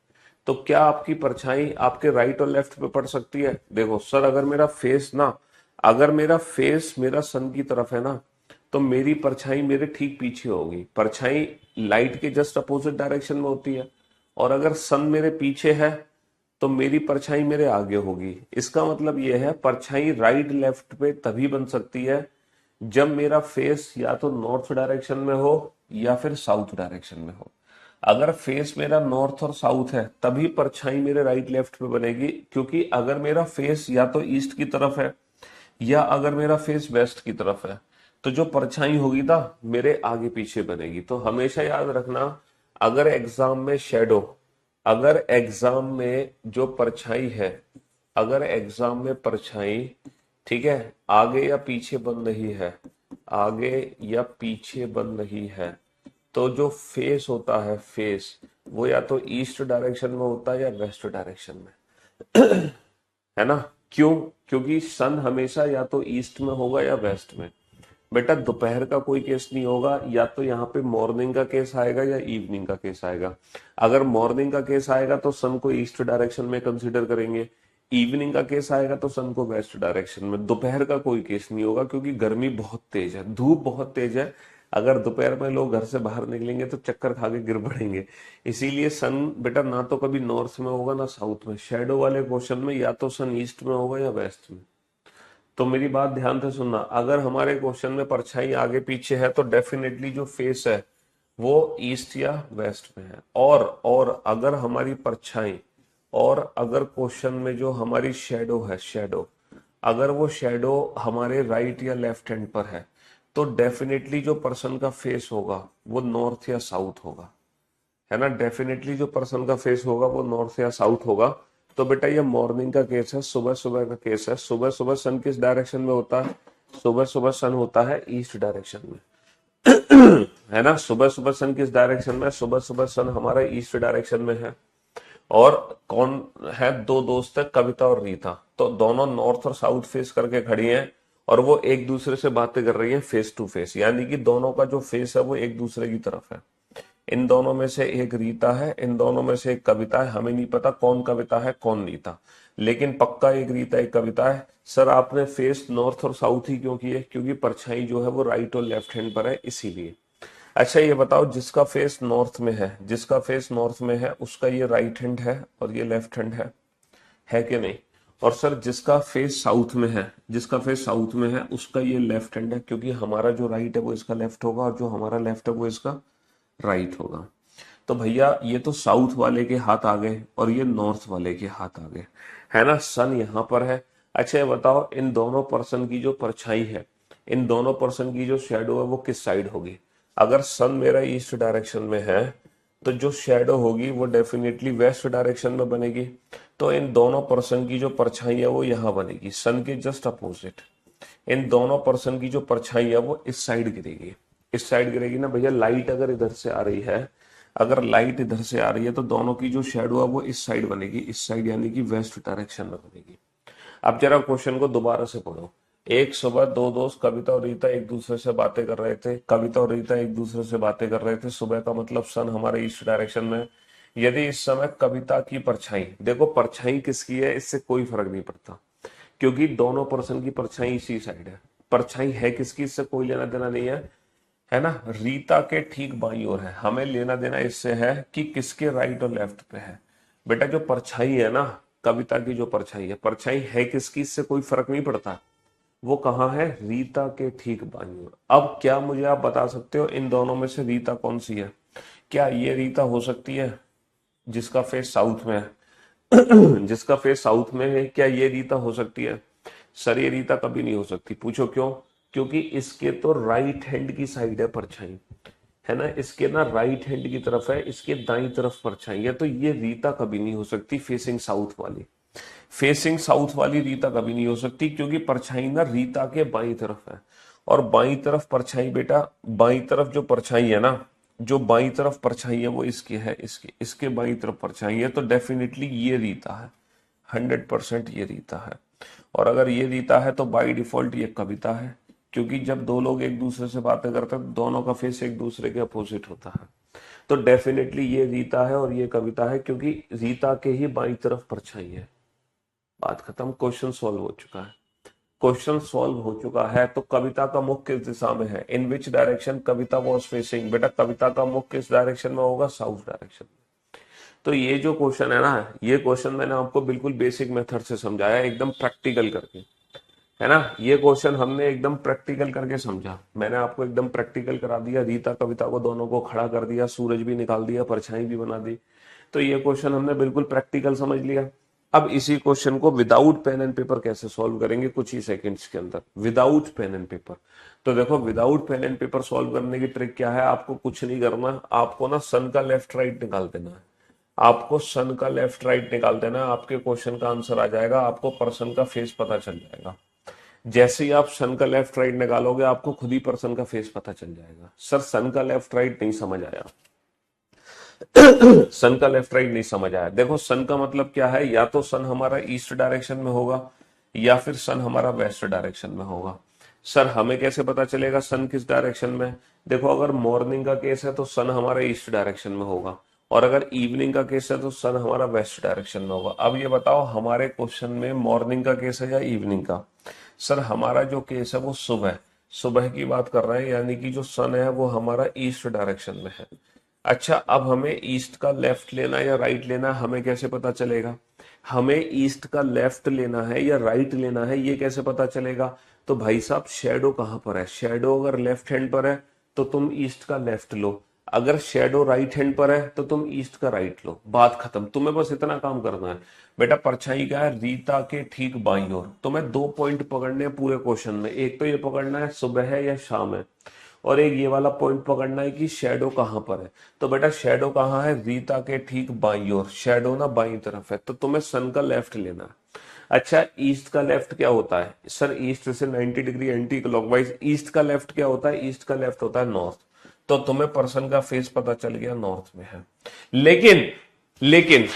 तो क्या आपकी परछाई आपके राइट और लेफ्ट पे पड़ सकती है? देखो सर, अगर मेरा फेस मेरा सन की तरफ है ना तो मेरी परछाई मेरे ठीक पीछे होगी। परछाई लाइट के जस्ट अपोजिट डायरेक्शन में होती है, और अगर सन मेरे पीछे है तो मेरी परछाई मेरे आगे होगी। इसका मतलब यह है परछाई राइट लेफ्ट पे तभी बन सकती है जब मेरा फेस या तो नॉर्थ डायरेक्शन में हो या फिर साउथ डायरेक्शन में हो। अगर फेस मेरा नॉर्थ और साउथ है तभी परछाई मेरे राइट लेफ्ट पे बनेगी, क्योंकि अगर मेरा फेस या तो ईस्ट की तरफ है या अगर मेरा फेस वेस्ट की तरफ है तो जो परछाई होगी ना मेरे आगे पीछे बनेगी। तो हमेशा याद रखना, अगर एग्जाम में शेडो, अगर एग्जाम में जो परछाई है, अगर एग्जाम में परछाई, ठीक है, आगे या पीछे बन रही है, आगे या पीछे बन रही है, तो जो फेस होता है, फेस, वो या तो ईस्ट डायरेक्शन में होता है या वेस्ट डायरेक्शन में, है ना। क्यों? क्योंकि सन हमेशा या तो ईस्ट में होगा या वेस्ट में। बेटा दोपहर का कोई केस नहीं होगा, या तो यहाँ पे मॉर्निंग का केस आएगा या इवनिंग का केस आएगा। अगर मॉर्निंग का केस आएगा तो सन को ईस्ट डायरेक्शन में कंसीडर करेंगे, इवनिंग का केस आएगा तो सन को वेस्ट डायरेक्शन में। दोपहर का कोई केस नहीं होगा क्योंकि गर्मी बहुत तेज है, धूप बहुत तेज है। अगर दोपहर में लोग घर से बाहर निकलेंगे तो चक्कर खा के गिर पड़ेंगे। इसीलिए सन बेटा ना तो कभी नॉर्थ में होगा ना साउथ में। शेडो वाले क्वेश्चन में या तो सन ईस्ट में होगा या वेस्ट में। तो मेरी बात ध्यान से सुनना, अगर हमारे क्वेश्चन में परछाई आगे पीछे है तो डेफिनेटली जो फेस है वो ईस्ट या वेस्ट में है। और अगर हमारी परछाई, और अगर क्वेश्चन में जो हमारी शेडो है, शेडो, अगर वो शेडो हमारे राइट या लेफ्ट हैंड पर है, तो डेफिनेटली जो पर्सन का फेस होगा वो नॉर्थ या साउथ होगा, है ना। डेफिनेटली जो पर्सन का फेस होगा वो नॉर्थ या साउथ होगा। तो बेटा ये मॉर्निंग का केस है, सुबह सुबह का केस है। सुबह सुबह सन किस डायरेक्शन में होता है? सुबह सुबह सन होता है ईस्ट डायरेक्शन में, है ना। सुबह सुबह सन किस डायरेक्शन में? सुबह सुबह सन हमारा ईस्ट डायरेक्शन में है। और कौन है? दो दोस्त है, कविता और रीता। तो दोनों नॉर्थ और साउथ फेस करके खड़ी हैं और वो एक दूसरे से बातें कर रही हैं फेस टू फेस, यानी कि दोनों का जो फेस है वो एक दूसरे की तरफ है। इन दोनों में से एक रीता है, इन दोनों में से एक कविता है। हमें नहीं पता कौन कविता है कौन रीता, लेकिन पक्का एक रीता एक कविता है। सर आपने फेस नॉर्थ और साउथ ही क्यों किए? क्योंकि परछाई जो है वो राइट और लेफ्ट हैंड पर है, इसीलिए। अच्छा ये बताओ, जिसका फेस नॉर्थ में है, जिसका फेस नॉर्थ में है उसका ये राइट हैंड है और ये लेफ्ट हैंड है कि नहीं? और सर जिसका फेस साउथ में है, जिसका फेस साउथ में है उसका ये लेफ्ट हैंड है, क्योंकि हमारा जो राइट है वो इसका लेफ्ट होगा और जो हमारा लेफ्ट है वो इसका राइट होगा। तो भैया ये तो साउथ वाले के हाथ आ गए और ये नॉर्थ वाले के हाथ आ गए, है ना। सन यहाँ पर है। अच्छा ये बताओ, इन दोनों पर्सन की जो परछाई है, इन दोनों पर्सन की जो शेडो है वो किस साइड होगी? अगर सन मेरा ईस्ट डायरेक्शन में है तो जो शेडो होगी वो डेफिनेटली वेस्ट डायरेक्शन में बनेगी। तो इन दोनों पर्सन की जो परछाई है वो यहाँ बनेगी, सन के जस्ट अपोजिट। इन दोनों पर्सन की जो परछाई है वो इस साइड गिरेगी, इस साइड गिरेगी ना भैया। लाइट अगर इधर से आ रही है, अगर लाइट इधर से आ रही है तो दोनों की जो शेडो है वो इस साइड बनेगी, इस साइड, यानी कि वेस्ट डायरेक्शन में बनेगी। अब जरा क्वेश्चन को दोबारा से पढ़ो। एक सुबह दो दोस्त कविता और रीता एक दूसरे से बातें कर रहे थे। कविता और रीता एक दूसरे से बातें कर रहे थे। सुबह का मतलब सन हमारे ईस्ट डायरेक्शन में। यदि इस समय कविता की परछाई, देखो परछाई किसकी है इससे कोई फर्क नहीं पड़ता, क्योंकि दोनों पर्सन की परछाई इसी साइड है। परछाई है किसकी इससे कोई लेना देना नहीं है ना। रीता के ठीक बाईं ओर है। हमें लेना देना इससे है कि किसके राइट और लेफ्ट पे है। बेटा जो परछाई है ना, कविता की जो परछाई है, परछाई है किसकी इससे कोई फर्क नहीं पड़ता। वो कहाँ है? रीता के ठीक बाईं ओर। अब क्या मुझे आप बता सकते हो इन दोनों में से रीता कौन सी है? क्या ये रीता हो सकती है जिसका फेस साउथ में है? जिसका फेस साउथ में है, क्या ये रीता हो सकती है? सर ये रीता कभी नहीं हो सकती। पूछो क्यों? क्योंकि इसके तो राइट हैंड की साइड है परछाई, है ना। इसके ना राइट हैंड की तरफ है, इसके दाई तरफ परछाई है। तो ये रीता कभी नहीं हो सकती फेसिंग साउथ वाली। फेसिंग साउथ वाली रीता कभी नहीं हो सकती, क्योंकि परछाई ना रीता के बाई तरफ है। और बाई तरफ परछाई बेटा, बाई तरफ जो परछाई है ना, जो बाई तरफ परछाई है वो इसकी है, इसके इसके बाई तरफ परछाई है। तो डेफिनेटली ये रीता है, 100% ये रीता है। और अगर ये रीता है तो बाई डिफॉल्ट ये कविता है, क्योंकि जब दो लोग एक दूसरे से बातें करते हैं तो दोनों का फेस एक दूसरे के अपोजिट होता है। तो डेफिनेटली ये रीता है और ये कविता है, क्योंकि रीता के ही बाई तरफ परछाई है। बात खत्म, क्वेश्चन सॉल्व हो चुका है। क्वेश्चन सॉल्व हो चुका है। तो कविता का मुख किस दिशा में है? In which direction Kavita was facing? बेटा कविता का मुख किस डायरेक्शन में होगा? साउथ डायरेक्शन में। तो ये जो क्वेश्चन है ना, ये क्वेश्चन मैंने आपको बिल्कुल बेसिक मेथड से समझाया, एकदम प्रैक्टिकल करके, है ना। ये क्वेश्चन हमने एकदम प्रैक्टिकल करके समझा। मैंने आपको एकदम प्रैक्टिकल करा दिया, रीता कविता को दोनों को खड़ा कर दिया, सूरज भी निकाल दिया, परछाई भी बना दी। तो ये क्वेश्चन हमने बिल्कुल प्रैक्टिकल समझ लिया। अब इसी क्वेश्चन को विदाउट पेन एंड पेपर कैसे सॉल्व करेंगे कुछ ही सेकंड्स के अंदर, विदाउट पेन एंड पेपर। तो देखो without pen and paper solve करने की ट्रिक क्या है, आपको कुछ नहीं करना, आपको ना सन का लेफ्ट राइट निकाल देना है। आपको सन का लेफ्ट राइट निकाल देना है, आपके क्वेश्चन का आंसर आ जाएगा, आपको पर्सन का फेस पता चल जाएगा। जैसे ही आप सन का लेफ्ट राइट निकालोगे आपको खुद ही पर्सन का फेस पता चल जाएगा। सर सन का लेफ्ट राइट नहीं समझ आया, सन का लेफ्ट राइट नहीं समझ आया। देखो सन का मतलब क्या है, या तो सन हमारा ईस्ट डायरेक्शन में होगा या फिर सन हमारा वेस्ट डायरेक्शन में होगा। सर हमें कैसे पता चलेगा सन किस डायरेक्शन में? देखो अगर मॉर्निंग का केस है तो सन हमारा ईस्ट डायरेक्शन में होगा, और अगर इवनिंग का केस है तो सन हमारा वेस्ट डायरेक्शन में होगा। अब ये बताओ हमारे क्वेश्चन में मॉर्निंग का केस है या इवनिंग का? सर हमारा जो केस है वो सुबह, सुबह की बात कर रहे हैं, यानी कि जो सन है वो हमारा ईस्ट डायरेक्शन में है। अच्छा अब हमें ईस्ट का लेफ्ट लेना है या राइट लेना है, हमें कैसे पता चलेगा? हमें ईस्ट का लेफ्ट लेना है या राइट लेना है, ये कैसे पता चलेगा? तो भाई साहब शेडो कहां पर है, शेडो अगर लेफ्ट हैंड पर है तो तुम ईस्ट का लेफ्ट लो, अगर शेडो राइट हैंड पर है तो तुम ईस्ट का राइट लो, बात खत्म। तुम्हें बस इतना काम करना है। बेटा परछाई क्या है, रीता के ठीक बाईं ओर। तुम्हें दो पॉइंट पकड़ने हैं पूरे क्वेश्चन में, एक तो ये पकड़ना है सुबह है या शाम है, और एक ये वाला पॉइंट पकड़ना है कि शेडो कहां पर है। तो बेटा शेडो कहां है, रीता के ठीक बाईं ओर, शेडो ना बाईं तरफ है, तो तुम्हें सन का लेफ्ट लेना है। अच्छा ईस्ट का लेफ्ट क्या होता है? सर ईस्ट से 90 डिग्री एंटी क्लॉकवाइज, ईस्ट का लेफ्ट क्या होता है? ईस्ट का लेफ्ट होता है नॉर्थ। तो तुम्हें पर्सन का फेस पता चल गया नॉर्थ में है। लेकिन लेकिन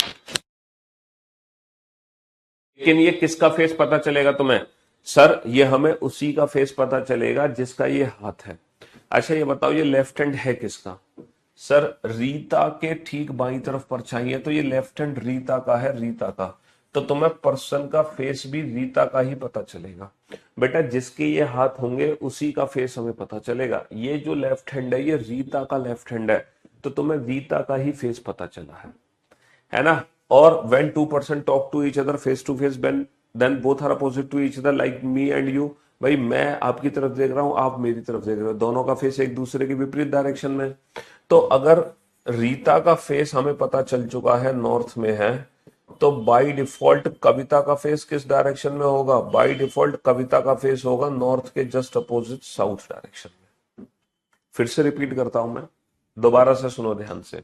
लेकिन ये किसका फेस पता चलेगा तुम्हें? सर ये हमें उसी का फेस पता चलेगा जिसका ये हाथ है। अच्छा ये बताओ ये लेफ्ट हैंड है किसका? सर रीता के ठीक बाईं तरफ परछाई है, तो ये लेफ्ट हैंड रीता का है, रीता का। तो तुम्हें पर्सन का फेस भी रीता का ही पता चलेगा। बेटा जिसके ये हाथ होंगे उसी का फेस हमें पता चलेगा। ये जो लेफ्ट हैंड है ये रीता का लेफ्ट हैंड है, तो तुम्हें रीता का ही फेस पता चला है ना? और when two person talk to each other face to face, then both are opposite to each other like me and you। भाई मैं आपकी तरफ देख रहा हूं, आप मेरी तरफ देख रहे हो, दोनों का फेस एक दूसरे के विपरीत डायरेक्शन में। तो अगर रीता का फेस हमें पता चल चुका है नॉर्थ में है, तो बाय डिफॉल्ट कविता का फेस किस डायरेक्शन में होगा? बाय डिफॉल्ट कविता का फेस होगा नॉर्थ के जस्ट अपोजिट साउथ डायरेक्शन में। फिर से रिपीट करता हूं मैं, दोबारा से सुनो ध्यान से।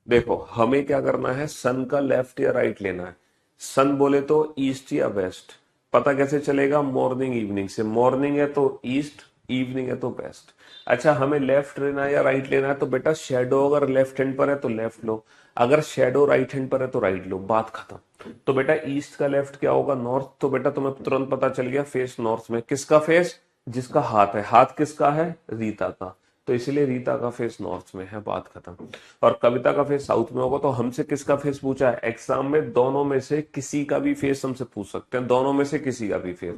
देखो हमें क्या करना है, सन का लेफ्ट या राइट लेना है। सन बोले तो ईस्ट या वेस्ट, पता कैसे चलेगा? मॉर्निंग इवनिंग से, मॉर्निंग है तो ईस्ट, इवनिंग है तो वेस्ट। अच्छा हमें लेफ्ट लेना है या राइट लेना है, तो बेटा शेडो अगर लेफ्ट हैंड पर है तो लेफ्ट लो, अगर शेडो राइट हैंड पर है तो राइट लो, बात खत्म। तो बेटा ईस्ट का लेफ्ट क्या होगा? नॉर्थ। तो बेटा तुम्हें तुरंत पता चल गया फेस नॉर्थ में, किसका फेस? जिसका हाथ है, हाथ किसका है? रीता का। तो इसलिए रीता का फेस नॉर्थ में है, बात खत्म। और कविता का फेस साउथ में होगा। तो हमसे किसका फेस पूछा है एग्जाम में? दोनों में से किसी का भी फेस हमसे पूछ सकते हैं, दोनों में से किसी का भी फेस।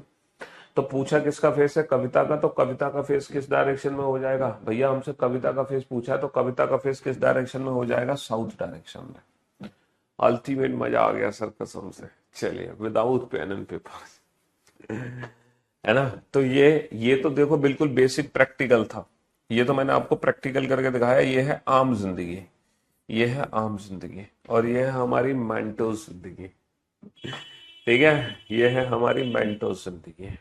तो पूछा किसका फेस है? कविता का। तो कविता का फेस किस डायरेक्शन में हो जाएगा? भैया हमसे कविता का फेस पूछा है, तो कविता का फेस किस डायरेक्शन में हो जाएगा? साउथ डायरेक्शन में। अल्टीमेट मजा आ गया सर कसम से। चलिए विदाउट पेन एंड पेपर, है ना? तो ये तो देखो बिल्कुल बेसिक प्रैक्टिकल था, ये तो मैंने आपको प्रैक्टिकल करके दिखाया। ये है आम जिंदगी, ये है आम जिंदगी, और ये है हमारी मेंटोस जिंदगी। ठीक है, ये है हमारी मेंटोस जिंदगी।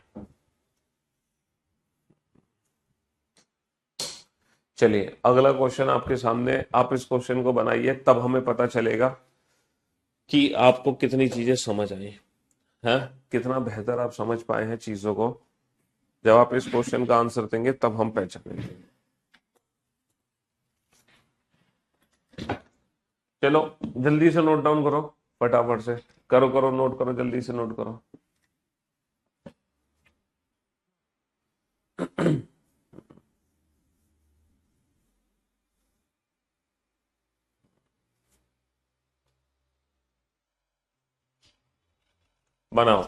चलिए अगला क्वेश्चन आपके सामने, आप इस क्वेश्चन को बनाइए, तब हमें पता चलेगा कि आपको कितनी चीजें समझ आई हैं, कितना बेहतर आप समझ पाए हैं चीजों को। जब आप इस क्वेश्चन का आंसर देंगे तब हम पहचानेंगे। चलो जल्दी से नोट डाउन करो, फटाफट से करो करो, नोट करो, जल्दी से नोट करो। बनाओ।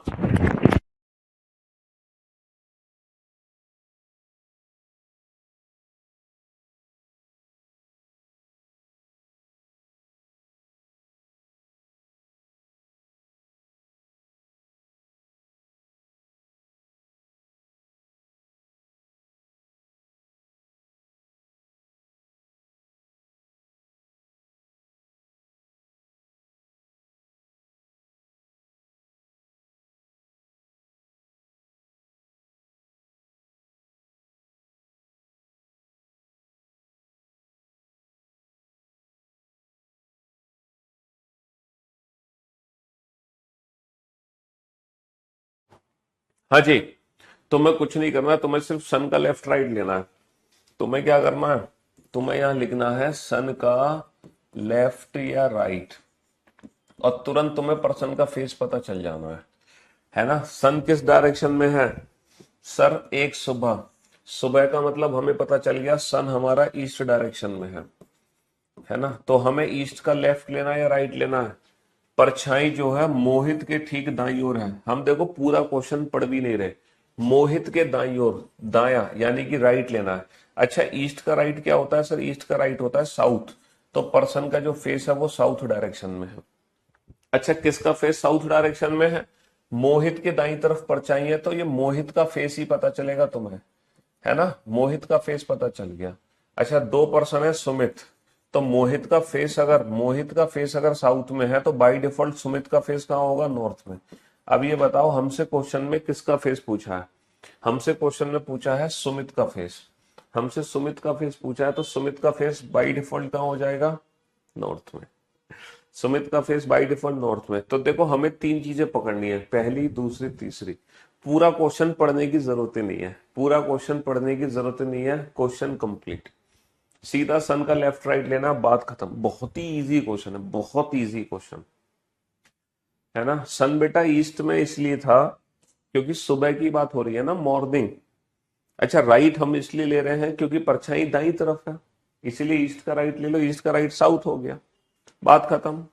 हाँ जी, तुम्हें कुछ नहीं करना, तुम्हें सिर्फ सन का लेफ्ट राइट लेना है। तुम्हें क्या करना है, तुम्हें यहां लिखना है सन का लेफ्ट या राइट, और तुरंत तुम्हें पर्सन का फेस पता चल जाना है ना। सन किस डायरेक्शन में है सर, एक सुबह, सुबह का मतलब हमें पता चल गया सन हमारा ईस्ट डायरेक्शन में है ना। तो हमें ईस्ट का लेफ्ट लेना है या राइट लेना है। परछाई जो है मोहित के ठीक दाईं ओर है। हम देखो पूरा क्वेश्चन पढ़ भी नहीं रहे, मोहित के दाईं ओर, दाया यानी कि राइट लेना है। अच्छा, ईस्ट का राइट क्या होता है सर, ईस्ट का राइट होता है साउथ। तो पर्सन का जो फेस है वो साउथ डायरेक्शन में है। अच्छा, किसका फेस साउथ डायरेक्शन में है, मोहित के दाईं तरफ परछाई है, तो ये मोहित का फेस ही पता चलेगा तुम्हें, है ना। मोहित का फेस पता चल गया। अच्छा, दो पर्सन है सुमित, तो मोहित का फेस अगर साउथ में है तो बाय डिफॉल्ट सुमित का फेस कहाँ होगा, नॉर्थ में। अब ये बताओ हमसे क्वेश्चन में किसका फेस पूछा है, हमसे क्वेश्चन में पूछा है सुमित का फेस। हमसे सुमित का फेस पूछा है तो सुमित का फेस बाय डिफॉल्ट कहाँ हो जाएगा, नॉर्थ में। सुमित का फेस बाय डिफॉल्ट नॉर्थ में। तो देखो हमें तीन चीजें पकड़नी है, पहली दूसरी तीसरी। पूरा क्वेश्चन पढ़ने की जरूरत ही नहीं है, पूरा क्वेश्चन पढ़ने की जरूरत ही नहीं है, क्वेश्चन कंप्लीट। सीधा सन का लेफ्ट राइट लेना, बात खत्म। बहुत ही इजी क्वेश्चन है, बहुत इजी क्वेश्चन है ना। सन बेटा ईस्ट में इसलिए था क्योंकि सुबह की बात हो रही है ना, मॉर्निंग। अच्छा, राइट हम इसलिए ले रहे हैं क्योंकि परछाई दाई तरफ है, इसीलिए ईस्ट का राइट ले लो, ईस्ट का राइट साउथ हो गया, बात खत्म।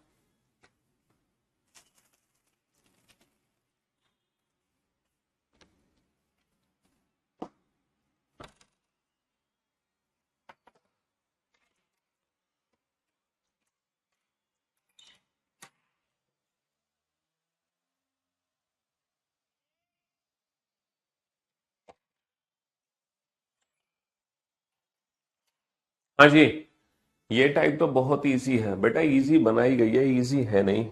हाँ जी, ये टाइप तो बहुत इजी है बेटा, इजी बनाई गई है, इजी है नहीं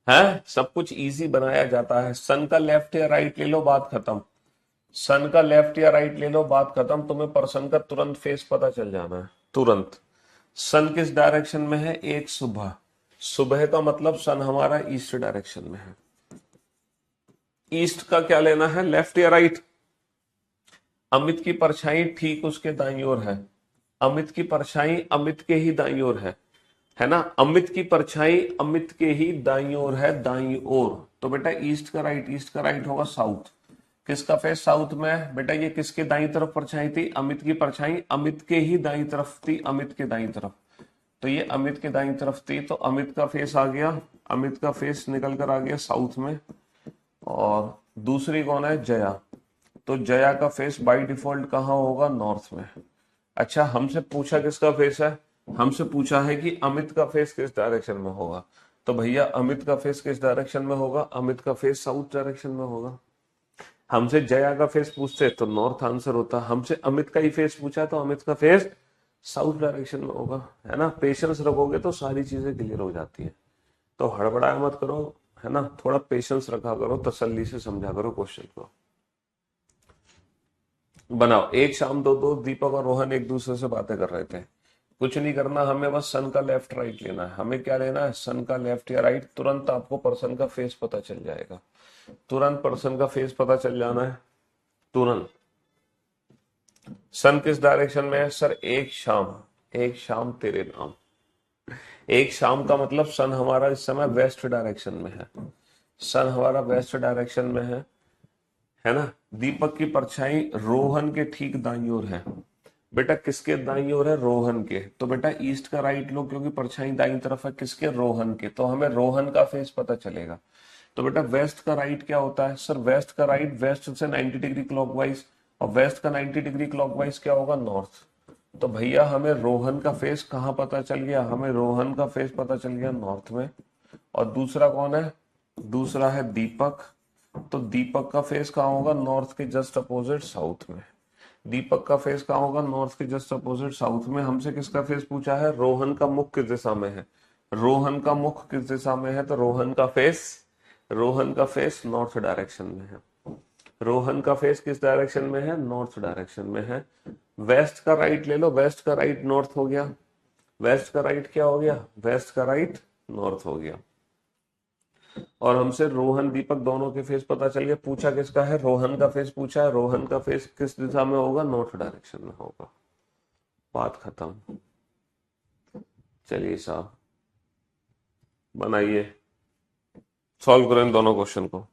है, सब कुछ इजी बनाया जाता है। सन का लेफ्ट या राइट ले लो, बात खत्म। सन का लेफ्ट या राइट ले लो, बात खत्म। तुम्हें पर्सन का तुरंत फेस पता चल जाना है, तुरंत। सन किस डायरेक्शन में है, एक सुबह, सुबह का मतलब सन हमारा ईस्ट डायरेक्शन में है। ईस्ट का क्या लेना है, लेफ्ट या राइट। अमित की परछाई ठीक उसके दाईं ओर है, अमित की परछाई अमित के ही दाईं ओर है ना। अमित की परछाई अमित के ही दाईं ओर है, दाईं ओर। तो बेटा ईस्ट का राइट, ईस्ट का राइट होगा साउथ। किसका फेस साउथ में है बेटा, ये किसके दाईं तरफ परछाई थी, अमित की परछाई अमित के ही दाईं तरफ थी, अमित के दाईं तरफ। तो ये अमित के दाईं तरफ थी, तो अमित का फेस आ गया, अमित का फेस निकल कर आ गया साउथ में। और दूसरी कौन है, जया। तो जया का फेस बाय डिफॉल्ट कहाँ होगा, नॉर्थ में। अच्छा, हमसे पूछा किसका फेस है, हमसे पूछा है कि अमित का फेस किस डायरेक्शन में होगा। तो भैया अमित का फेस किस डायरेक्शन में होगा, अमित का फेस साउथ डायरेक्शन में होगा। हमसे जया का फेस पूछते तो नॉर्थ आंसर होता, हमसे अमित का ही फेस पूछा तो अमित का फेस साउथ डायरेक्शन में होगा, है ना। पेशेंस रखोगे तो सारी चीजें क्लियर हो जाती है। तो हड़बड़ाया मत करो, है ना, थोड़ा पेशेंस रखा करो, तसल्ली से समझा करो क्वेश्चन को। बनाओ, एक शाम दो दोस्त दीपक और रोहन एक दूसरे से बातें कर रहे थे। कुछ नहीं करना, हमें बस सन का लेफ्ट राइट लेना है। हमें क्या लेना है, सन का लेफ्ट या राइट। तुरंत आपको पर्सन का फेस पता चल जाएगा, तुरंत पर्सन का फेस पता चल जाना है, तुरंत। सन किस डायरेक्शन में है सर, एक शाम, एक शाम तेरे नाम। एक शाम का मतलब सन हमारा इस समय वेस्ट डायरेक्शन में है, सन हमारा वेस्ट डायरेक्शन में है ना। दीपक की परछाई रोहन के ठीक दाईं ओर है। बेटा किसके दाईं ओर है, रोहन के। तो बेटा ईस्ट का राइट लो, क्योंकि परछाई दाईं तरफ है किसके, रोहन के। तो हमें रोहन का फेस पता चलेगा। तो बेटा वेस्ट का राइट क्या होता है सर, वेस्ट का राइट, वेस्ट से 90 डिग्री क्लॉकवाइज, और वेस्ट का 90 डिग्री क्लॉकवाइज क्या होगा, नॉर्थ। तो भैया हमें रोहन का फेस कहाँ पता चल गया, हमें रोहन का फेस पता चल गया नॉर्थ में। और दूसरा कौन है, दूसरा है दीपक। तो दीपक का फेस कहाँ होगा, नॉर्थ के जस्ट अपोजिट साउथ में। दीपक का फेस कहाँ होगा, नॉर्थ के जस्ट अपोजिट साउथ में। हमसे किसका फेस पूछा है, रोहन का मुख किस दिशा में है, रोहन का मुख किस दिशा में है। तो रोहन का फेस नॉर्थ डायरेक्शन में है। रोहन का फेस किस डायरेक्शन में है, नॉर्थ डायरेक्शन में है। वेस्ट का राइट ले लो, वेस्ट का राइट नॉर्थ हो गया, वेस्ट का राइट क्या हो गया, वेस्ट का राइट नॉर्थ हो गया। और हमसे रोहन दीपक दोनों के फेस पता चल गया। पूछा किसका है? रोहन का फेस पूछा है। रोहन का फेस किस दिशा में होगा? नॉर्थ डायरेक्शन में होगा। बात खत्म। चलिए साहब बनाइए, सॉल्व करें दोनों क्वेश्चन को।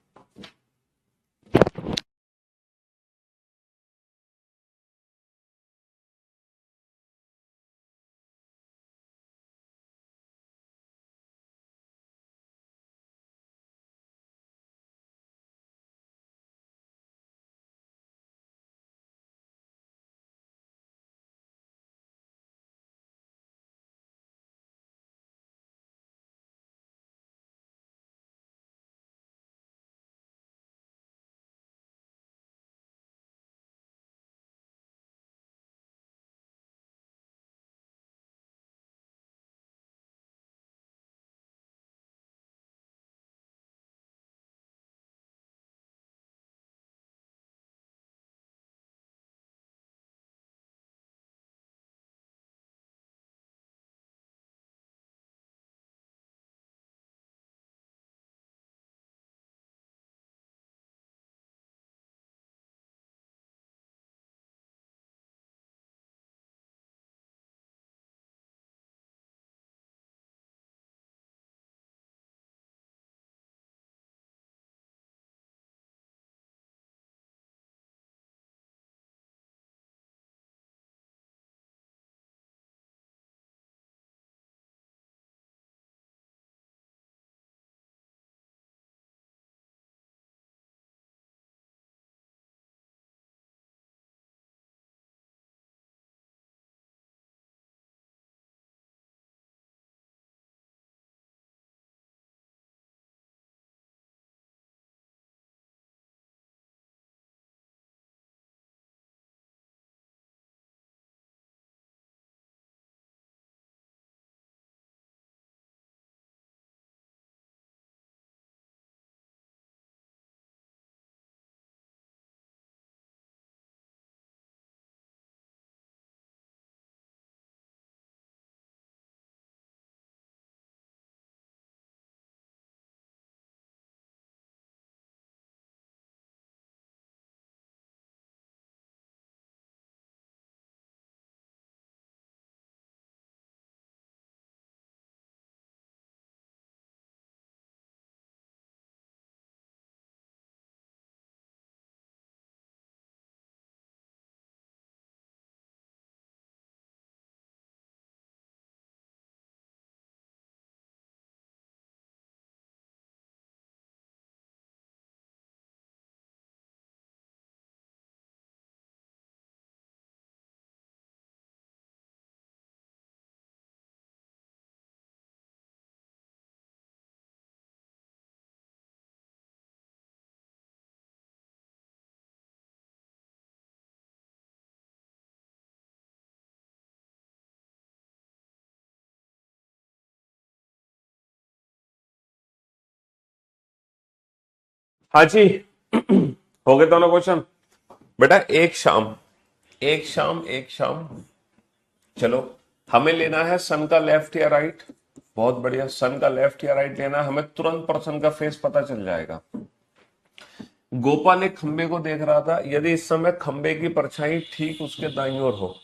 हाँ जी हो गए दोनों क्वेश्चन। बेटा एक शाम चलो, हमें लेना है सन का लेफ्ट या राइट। बहुत बढ़िया, सन का लेफ्ट या राइट लेना है हमें, तुरंत पर्सन का फेस पता चल जाएगा। गोपाल एक खंबे को देख रहा था, यदि इस समय खंबे की परछाई ठीक उसके दाईं ओर हो।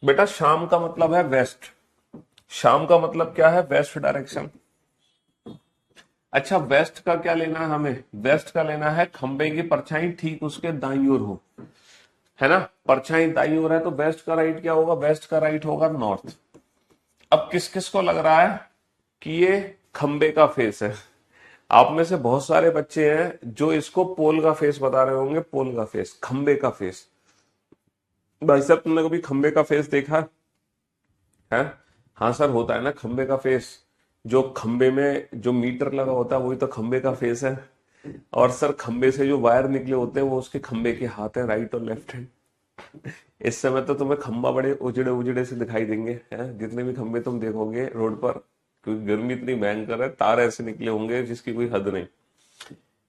बेटा शाम का मतलब है वेस्ट, शाम का मतलब क्या है? West direction. अच्छा वेस्ट का क्या लेना है हमें? वेस्ट का लेना है खंबे की परछाई ठीक उसके दाईं ओर हो, है ना। परछाई दाईं ओर है तो वेस्ट का राइट क्या होगा? वेस्ट का राइट होगा नॉर्थ। अब किस किस को लग रहा है कि ये खंबे का फेस है? आप में से बहुत सारे बच्चे हैं जो इसको पोल का फेस बता रहे होंगे। पोल का फेस, खंबे का फेस। भाई साहब तुमने कभी खंबे का फेस देखा है? हाँ सर होता है ना खंबे का फेस। जो खंबे में जो मीटर लगा होता है वही तो खंबे का फेस है। और सर खंबे से जो वायर निकले होते हैं वो उसके खंबे के हाथ है, राइट और लेफ्ट हैंड। इस समय तो तुम्हें खंबा बड़े उजड़े उजड़े से दिखाई देंगे, हैं जितने भी खंबे तुम देखोगे रोड पर, क्योंकि गर्मी इतनी भयंकर है, तार ऐसे निकले होंगे जिसकी कोई हद नहीं।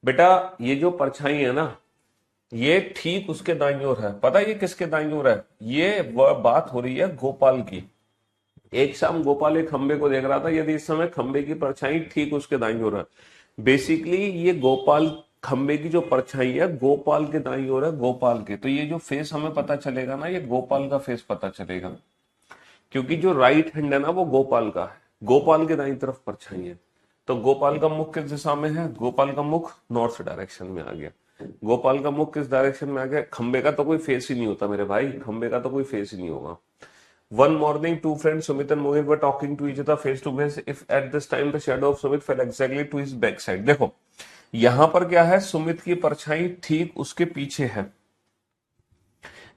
बेटा ये जो परछाई है ना, ये ठीक उसके दाईं ओर है। पता है ये किसके दाईं ओर है? ये वह बात हो रही है गोपाल की। एक शाम गोपाल एक खंबे को देख रहा था, यदि इस समय खंबे की परछाई ठीक उसके दाईं ओर है। बेसिकली ये गोपाल खंबे की जो परछाई है गोपाल के दाईं ओर है, गोपाल के, तो ये जो फेस हमें पता चलेगा ना, ये गोपाल का फेस पता चलेगा, क्योंकि जो राइट हैंड है ना वो गोपाल का है, गोपाल के दाईं तरफ परछाई है। तो गोपाल का मुख किस दिशा में है? गोपाल का मुख नॉर्थ डायरेक्शन में आ गया। गोपाल का मुख किस डायरेक्शन में आ गया? खंबे का तो कोई फेस ही नहीं होता मेरे भाई, खंबे का तो कोई फेस ही नहीं होगा। One morning, two friends Sumit and Mohit were talking to each other face to face. If at this time the shadow of Sumit fell exactly to his back side. देखो यहां पर क्या है, सुमित की परछाई ठीक उसके पीछे है।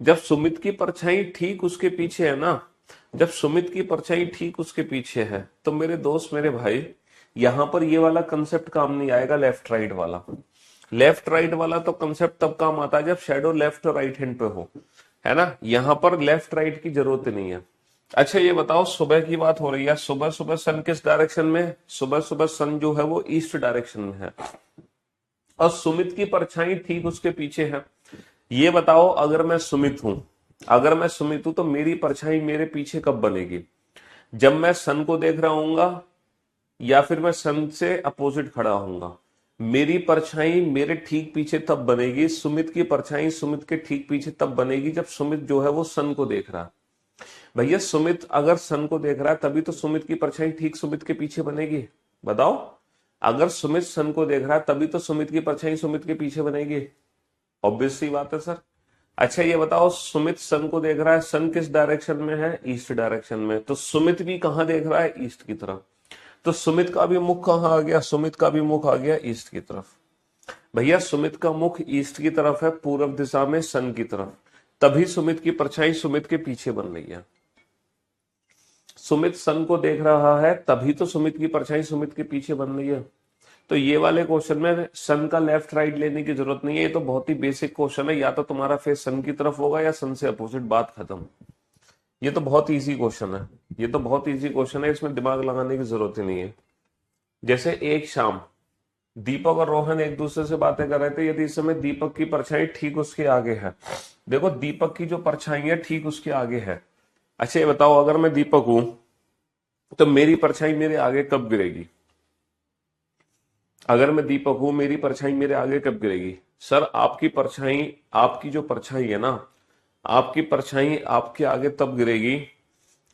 जब सुमित की परछाई ठीक उसके पीछे है ना, जब सुमित की परछाई ठीक उसके पीछे है, तो मेरे दोस्त मेरे भाई यहां पर ये वाला कंसेप्ट काम नहीं आएगा, लेफ्ट राइट वाला। लेफ्ट राइट वाला तो कंसेप्ट तब काम आता है जब शेडो लेफ्ट और राइट हैंड पे हो, है ना। यहां पर लेफ्ट राइट की जरूरत नहीं है। अच्छा ये बताओ, सुबह की बात हो रही है, सुबह सुबह सन किस डायरेक्शन में है? सुबह सुबह सन जो है वो ईस्ट डायरेक्शन में है, और सुमित की परछाई ठीक उसके पीछे है। ये बताओ, अगर मैं सुमित हूं, अगर मैं सुमित हूं तो मेरी परछाई मेरे पीछे कब बनेगी? जब मैं सन को देख रहा हूंगा, या फिर मैं सन से अपोजिट खड़ा हूंगा। मेरी परछाई मेरे ठीक पीछे तब बनेगी, सुमित की परछाई सुमित के ठीक पीछे तब बनेगी जब सुमित जो है वो सन को देख रहा है। भैया सुमित अगर सन को देख रहा है तभी तो सुमित की परछाई ठीक सुमित के पीछे बनेगी। बताओ, अगर सुमित सन को देख रहा है तभी तो सुमित की परछाई सुमित के पीछे बनेगी। ऑब्वियस सी बात है सर। अच्छा ये बताओ, सुमित सन को देख रहा है, सन किस डायरेक्शन में है? ईस्ट डायरेक्शन में, तो सुमित भी कहां देख रहा है? ईस्ट की तरफ। तो सुमित का भी मुख कहां आ गया? सुमित का भी मुख आ गया ईस्ट की तरफ। भैया सुमित का मुख ईस्ट की तरफ है, पूर्व दिशा में सन की तरफ, तभी सुमित की परछाई सुमित के पीछे बन रही है। सुमित सन को देख रहा है तभी तो सुमित की परछाई सुमित के पीछे बन रही है। तो ये वाले क्वेश्चन में सन का लेफ्ट राइट लेने की जरूरत नहीं है, ये तो बहुत ही बेसिक क्वेश्चन है, या तो तुम्हारा फेस सन की तरफ होगा या सन से अपोजिट, बात खत्म। ये तो बहुत इजी क्वेश्चन है, ये तो बहुत इजी क्वेश्चन है, इसमें दिमाग लगाने की जरूरत ही नहीं है। जैसे एक शाम दीपक और रोहन एक दूसरे से बातें कर रहे थे, यदि इस समय दीपक की परछाई ठीक उसके आगे है, देखो दीपक की जो परछाई है ठीक उसके आगे है। अच्छा ये बताओ, अगर मैं दीपक हूं तो मेरी परछाई मेरे आगे कब गिरेगी? अगर मैं दीपक हूं, मेरी परछाई मेरे आगे कब गिरेगी? सर आपकी परछाई, आपकी जो परछाई है ना, आपकी परछाई आपके आगे तब गिरेगी,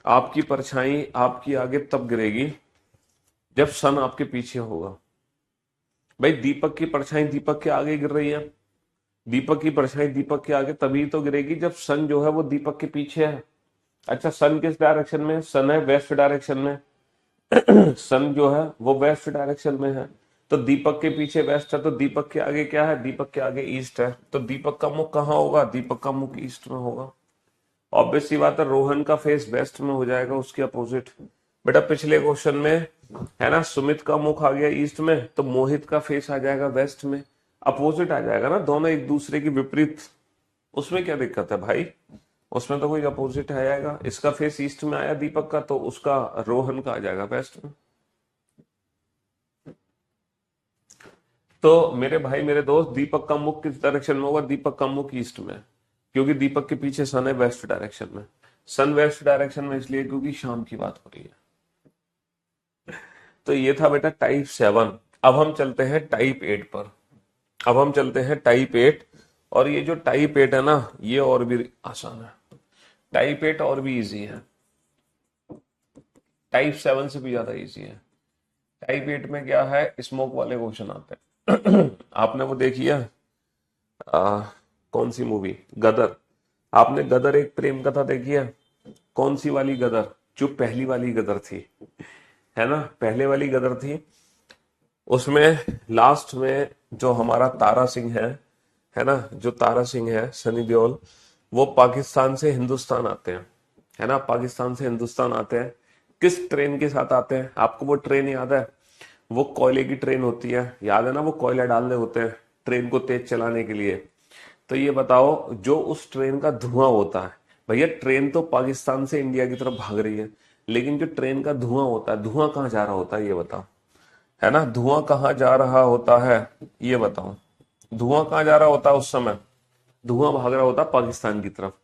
आपकी परछाई आपकी आगे तब गिरेगी जब सन आपके पीछे होगा। भाई दीपक की परछाई दीपक के आगे गिर रही है, दीपक की परछाई दीपक के आगे तभी तो गिरेगी जब सन जो है वो दीपक के पीछे है। अच्छा सन किस डायरेक्शन में? सन है वेस्ट डायरेक्शन में। सन जो है वो वेस्ट डायरेक्शन में है, तो दीपक के पीछे वेस्ट है, तो दीपक के आगे क्या है? दीपक के आगे ईस्ट है, तो दीपक का मुख कहाँ होगा? दीपक का मुख ईस्ट में होगा। ऑब्वियस सी बात है, रोहन का फेस वेस्ट में हो जाएगा, उसके अपोजिट। बेटा पिछले क्वेश्चन में है ना, सुमित का मुख आ गया ईस्ट में, तो मोहित का फेस आ जाएगा वेस्ट में, अपोजिट आ जाएगा ना, दोनों एक दूसरे की विपरीत। उसमें क्या दिक्कत है भाई? उसमें तो कोई अपोजिट है आएगा। इसका फेस ईस्ट में आया दीपक का, तो उसका रोहन का आ जाएगा वेस्ट में। तो मेरे भाई मेरे दोस्त, दीपक का मुख किस डायरेक्शन में होगा? दीपक का मुख ईस्ट में, क्योंकि दीपक के पीछे सन है वेस्ट डायरेक्शन में। सन वेस्ट डायरेक्शन में इसलिए क्योंकि शाम की बात हो रही है। तो ये था बेटा टाइप 7। अब हम चलते हैं टाइप 8 पर। अब हम चलते हैं टाइप 8, और ये जो टाइप 8 है ना, ये और भी आसान है। टाइप 8 और भी इजी है, टाइप 7 से भी ज्यादा इजी है। टाइप 8 में क्या है, स्मोक वाले क्वेश्चन आते हैं। आपने वो देखी है कौन सी मूवी? गदर। आपने गदर एक प्रेम कथा देखी है? कौन सी वाली गदर? जो पहली वाली गदर थी, है ना, पहले वाली गदर थी। उसमें लास्ट में जो हमारा तारा सिंह है ना, जो तारा सिंह है, सनी देओल, वो पाकिस्तान से हिंदुस्तान आते हैं, है ना, पाकिस्तान से हिंदुस्तान आते हैं। किस ट्रेन के साथ आते हैं? आपको वो ट्रेन याद है? वो कोयले की ट्रेन होती है, याद है ना, वो कोयला डालने होते हैं ट्रेन को तेज चलाने के लिए। तो ये बताओ, जो उस ट्रेन का धुआं होता है, भैया ट्रेन तो पाकिस्तान से इंडिया की तरफ भाग रही है, लेकिन जो ट्रेन का धुआं होता है, धुआं कहाँ जा रहा होता है ये बताओ, है ना, धुआं कहाँ जा रहा होता है ये बताओ। धुआं कहाँ जा रहा होता है उस समय? धुआं भाग रहा होता पाकिस्तान की तरफ।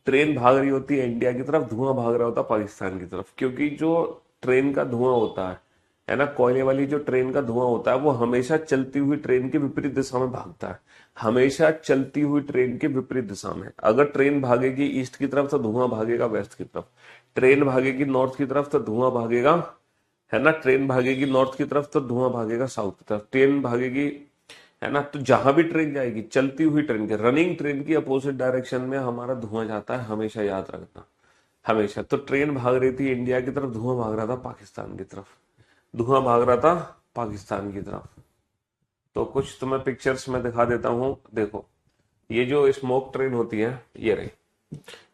ट्रेन भाग रही होती है इंडिया की तरफ, धुआं भाग रहा होता पाकिस्तान की तरफ, क्योंकि जो ट्रेन का धुआं होता है है ना, कोयले वाली जो ट्रेन का धुआं होता है वो हमेशा चलती हुई ट्रेन के विपरीत दिशा में भागता है, हमेशा चलती हुई ट्रेन के विपरीत दिशा में। अगर ट्रेन भागेगी ईस्ट की तरफ तो धुआं भागेगा वेस्ट की तरफ, ट्रेन भागेगी नॉर्थ की तरफ तो धुआं भागेगा, है ना, ट्रेन भागेगी नॉर्थ की तरफ तो धुआं भागेगा साउथ की तरफ, ट्रेन भागेगी, है ना, तो जहां भी ट्रेन जाएगी चलती हुई ट्रेन के, रनिंग ट्रेन की अपोजिट डायरेक्शन में हमारा धुआं जाता है, हमेशा याद रखना, हमेशा। तो ट्रेन भाग रही थी इंडिया की तरफ, धुआं भाग रहा था पाकिस्तान की तरफ, धुआं भाग रहा था पाकिस्तान की तरफ। तो कुछ तुम्हें पिक्चर्स में दिखा देता हूं, देखो ये जो स्मोक ट्रेन होती है ये रही,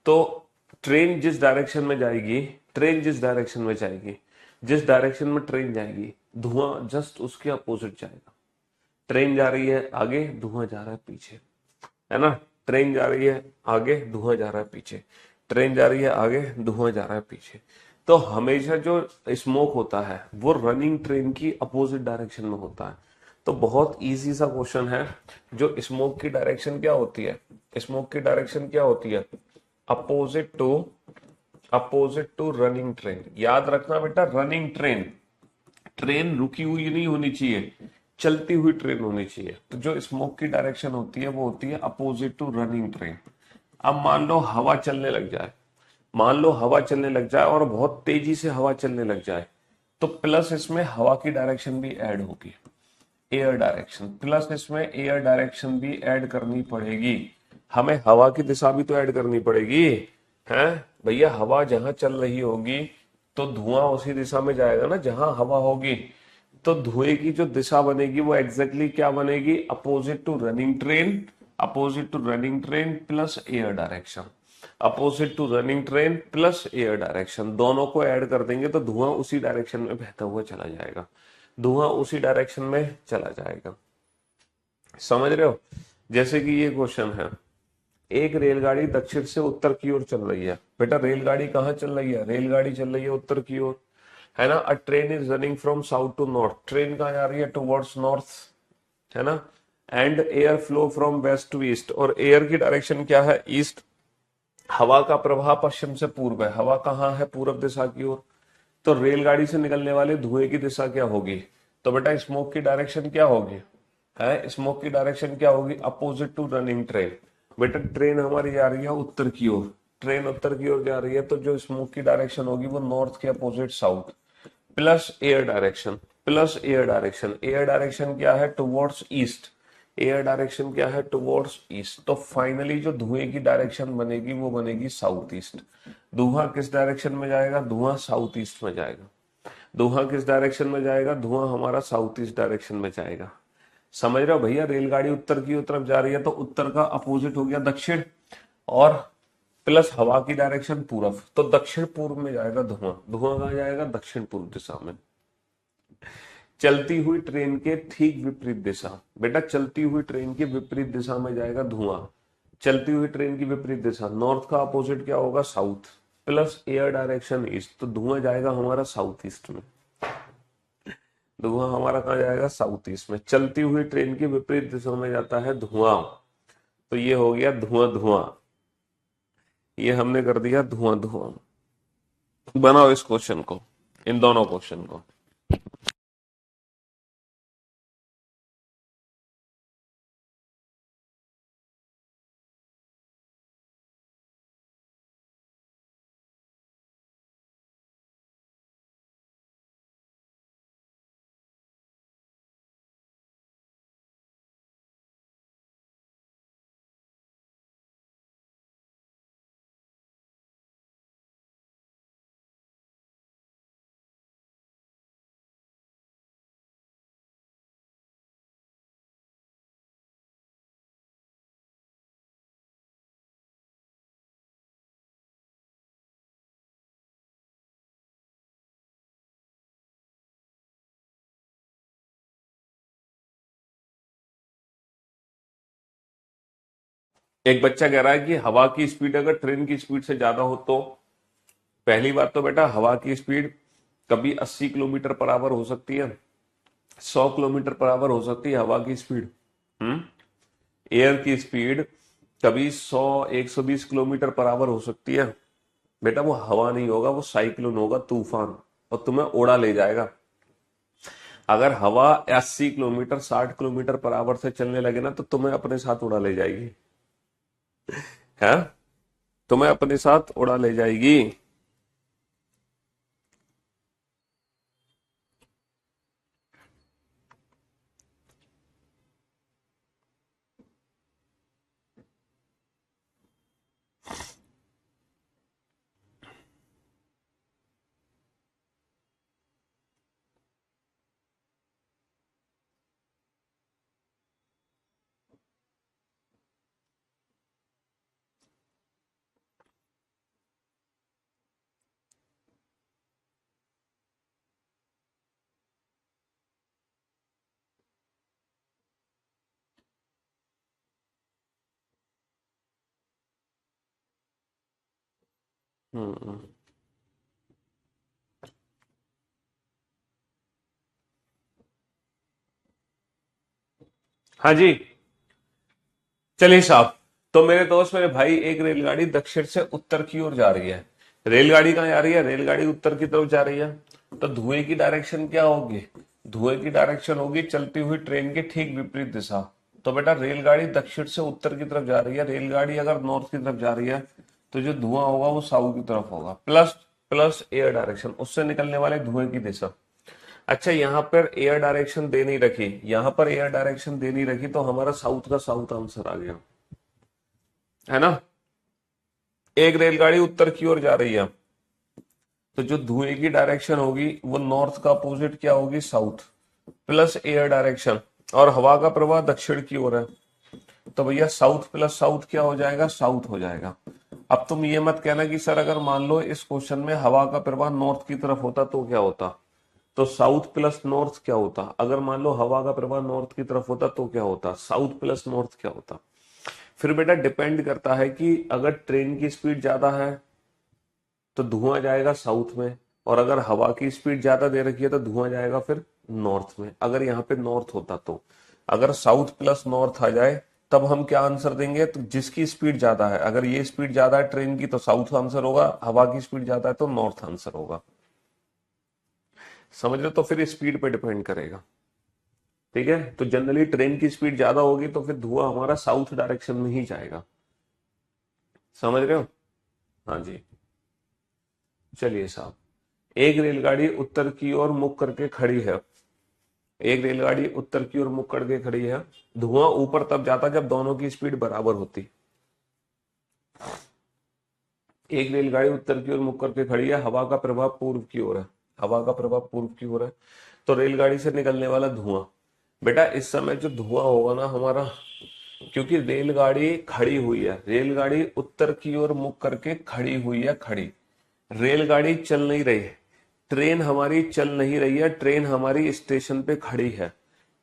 तो ट्रेन जिस डायरेक्शन में जाएगी, ट्रेन जिस डायरेक्शन में जाएगी, जिस डायरेक्शन में ट्रेन जाएगी धुआं जस्ट उसके अपोजिट जाएगा। ट्रेन जा रही है आगे, धुआं जा रहा है पीछे, है ना, ट्रेन जा रही है आगे, धुआं जा रहा है पीछे, ट्रेन जा रही है आगे, धुआं जा रहा है पीछे। तो हमेशा जो स्मोक होता है वो रनिंग ट्रेन की अपोजिट डायरेक्शन में होता है। तो बहुत इजी सा क्वेश्चन है, जो स्मोक की डायरेक्शन क्या होती है, स्मोक की डायरेक्शन क्या होती है, opposite to, opposite to running train. याद रखना बेटा, रनिंग ट्रेन, ट्रेन रुकी हुई नहीं होनी चाहिए, चलती हुई ट्रेन होनी चाहिए। तो जो स्मोक की डायरेक्शन होती है वो होती है अपोजिट टू रनिंग ट्रेन। अब मान लो हवा चलने लग जाए, मान लो हवा चलने लग जाए और बहुत तेजी से हवा चलने लग जाए, तो प्लस इसमें हवा की डायरेक्शन भी ऐड होगी, एयर डायरेक्शन, प्लस इसमें एयर डायरेक्शन भी ऐड करनी पड़ेगी। हमें हवा की दिशा भी तो ऐड करनी पड़ेगी, है भैया। हवा जहां चल रही होगी तो धुआं उसी दिशा में जाएगा ना जहां हवा होगी। तो धुएं की जो दिशा बनेगी वो एग्जैक्टली क्या बनेगी, opposite to running train, opposite to running train plus air direction, opposite to running train plus air direction, दोनों को ऐड कर देंगे तो धुआं उसी डायरेक्शन में बहता हुआ चला जाएगा, धुआं उसी डायरेक्शन में चला जाएगा। समझ रहे हो? जैसे कि ये क्वेश्चन है, एक रेलगाड़ी दक्षिण से उत्तर की ओर चल रही है। बेटा रेलगाड़ी कहाँ चल रही है, रेलगाड़ी चल रही है उत्तर की ओर, है ना। A train is running from south to north, train कहाँ जा रही है, टुवर्ड्स नॉर्थ, है ना। And air flow from west to east, और एयर की डायरेक्शन क्या है, ईस्ट। हवा का प्रवाह पश्चिम से पूर्व है, हवा कहाँ है, पूर्व दिशा की ओर। तो रेलगाड़ी से निकलने वाले धुएं की दिशा क्या होगी, तो बेटा स्मोक की डायरेक्शन क्या होगी, है स्मोक की डायरेक्शन क्या होगी, अपोजिट टू रनिंग ट्रेन। बेटा ट्रेन हमारी जा रही है उत्तर की ओर, ट्रेन उत्तर की ओर जा रही है, तो जो स्मोक की डायरेक्शन होगी वो नॉर्थ के opposite south, plus air direction, plus air direction, air direction क्या है, टुवर्ड्स ईस्ट, एयर डायरेक्शन क्या है, टुवर्ड्स ईस्ट। तो फाइनली जो धुएं की डायरेक्शन बनेगी वो बनेगी साउथ ईस्ट। धुआं किस डायरेक्शन में जाएगा, धुआं साउथ ईस्ट में जाएगा। धुआं किस डायरेक्शन में जाएगा, धुआं हमारा साउथ ईस्ट डायरेक्शन में जाएगा। समझ रहे हो भैया, रेलगाड़ी उत्तर की तरफ जा रही है तो उत्तर का अपोजिट हो गया दक्षिण, और प्लस हवा की डायरेक्शन पूरब, तो दक्षिण पूर्व में जाएगा धुआं, धुआं कहाँ जाएगा, दक्षिण पूर्व दिशा में। चलती हुई ट्रेन के ठीक विपरीत दिशा, बेटा चलती हुई ट्रेन की विपरीत दिशा में जाएगा धुआं, चलती हुई ट्रेन की विपरीत दिशा, नॉर्थ का अपोजिट क्या होगा, south, plus air direction east, तो धुआं जाएगा हमारा साउथ ईस्ट में, धुआं हमारा कहाँ जाएगा, साउथ ईस्ट में। चलती हुई ट्रेन की विपरीत दिशा में जाता है धुआं, तो ये हो गया धुआं धुआं, ये हमने कर दिया धुआं धुआं। बनाओ इस क्वेश्चन को, इन दोनों क्वेश्चन को। एक बच्चा कह रहा है कि हवा की स्पीड अगर ट्रेन की स्पीड से ज्यादा हो तो, पहली बात तो बेटा हवा की स्पीड कभी 80 किलोमीटर पर आवर हो सकती है, 100 किलोमीटर पर आवर हो सकती है हवा की स्पीड। एयर की स्पीड कभी 100 120 किलोमीटर पर आवर हो सकती है। बेटा वो हवा नहीं होगा, वो साइक्लोन होगा, तूफान, और तुम्हें उड़ा ले जाएगा। अगर हवा 80 किलोमीटर 60 किलोमीटर पर आवर से चलने लगे ना तो तुम्हें अपने साथ उड़ा ले जाएगी। है, तुम्हें अपने साथ उड़ा ले जाएगी। हम्म। हाँ जी, चलिए साहब। तो मेरे दोस्त मेरे भाई, एक रेलगाड़ी दक्षिण से उत्तर की ओर जा रही है। रेलगाड़ी कहाँ जा रही है? रेलगाड़ी उत्तर की तरफ जा रही है। तो धुएं की डायरेक्शन क्या होगी? धुएं की डायरेक्शन होगी चलती हुई ट्रेन की ठीक विपरीत दिशा। तो बेटा रेलगाड़ी दक्षिण से उत्तर की तरफ जा रही है, रेलगाड़ी अगर नॉर्थ की तरफ जा रही है तो जो धुआं होगा वो साउथ की तरफ होगा, प्लस प्लस एयर डायरेक्शन, उससे निकलने वाले धुएं की दिशा। अच्छा, यहाँ पर एयर डायरेक्शन दे नहीं रखी, यहाँ पर एयर डायरेक्शन दे नहीं रखी, तो हमारा साउथ का साउथ आंसर आ गया, है ना। एक रेलगाड़ी उत्तर की ओर जा रही है तो जो धुएं की डायरेक्शन होगी वो नॉर्थ का अपोजिट क्या होगी? साउथ, प्लस एयर डायरेक्शन, और हवा का प्रवाह दक्षिण की ओर है, तो भैया साउथ प्लस साउथ क्या हो जाएगा? साउथ हो जाएगा। अब तुम ये मत कहना कि सर अगर मान लो इस क्वेश्चन में हवा का प्रवाह नॉर्थ की तरफ होता तो क्या होता। तो साउथ प्लस नॉर्थ क्या होता? अगर मान लो हवा का प्रवाह नॉर्थ की तरफ होता तो क्या होता? साउथ प्लस नॉर्थ क्या होता? फिर बेटा डिपेंड करता है कि अगर ट्रेन की स्पीड ज्यादा है तो धुआं जाएगा साउथ में, और अगर हवा की स्पीड ज्यादा दे रखी है तो धुआं जाएगा फिर नॉर्थ में। अगर यहाँ पे नॉर्थ होता तो, अगर साउथ प्लस नॉर्थ आ जाए तब हम क्या आंसर देंगे? तो जिसकी स्पीड ज्यादा है, अगर ये स्पीड ज्यादा है ट्रेन की तो साउथ आंसर होगा, हवा की स्पीड ज्यादा है तो नॉर्थ आंसर होगा। समझ रहे? तो फिर स्पीड पे डिपेंड करेगा। ठीक है, तो जनरली ट्रेन की स्पीड ज्यादा होगी तो फिर धुआं हमारा साउथ डायरेक्शन में ही जाएगा। समझ रहे हो? हाँ जी। चलिए साहब, एक रेलगाड़ी उत्तर की ओर मुख करके खड़ी है। एक रेलगाड़ी उत्तर की ओर मुख करके खड़ी है। धुआं ऊपर तब जाता जब दोनों की स्पीड बराबर होती। एक रेलगाड़ी उत्तर की ओर मुख करके खड़ी है, हवा का प्रभाव पूर्व की ओर है। हवा का प्रभाव पूर्व की ओर है, तो रेलगाड़ी से निकलने वाला धुआं, बेटा इस समय जो धुआं होगा ना हमारा, क्योंकि रेलगाड़ी खड़ी हुई है, रेलगाड़ी उत्तर की ओर मुख करके खड़ी हुई है, खड़ी, रेलगाड़ी चल नहीं रही है, ट्रेन हमारी चल नहीं रही है, ट्रेन हमारी स्टेशन पे खड़ी है।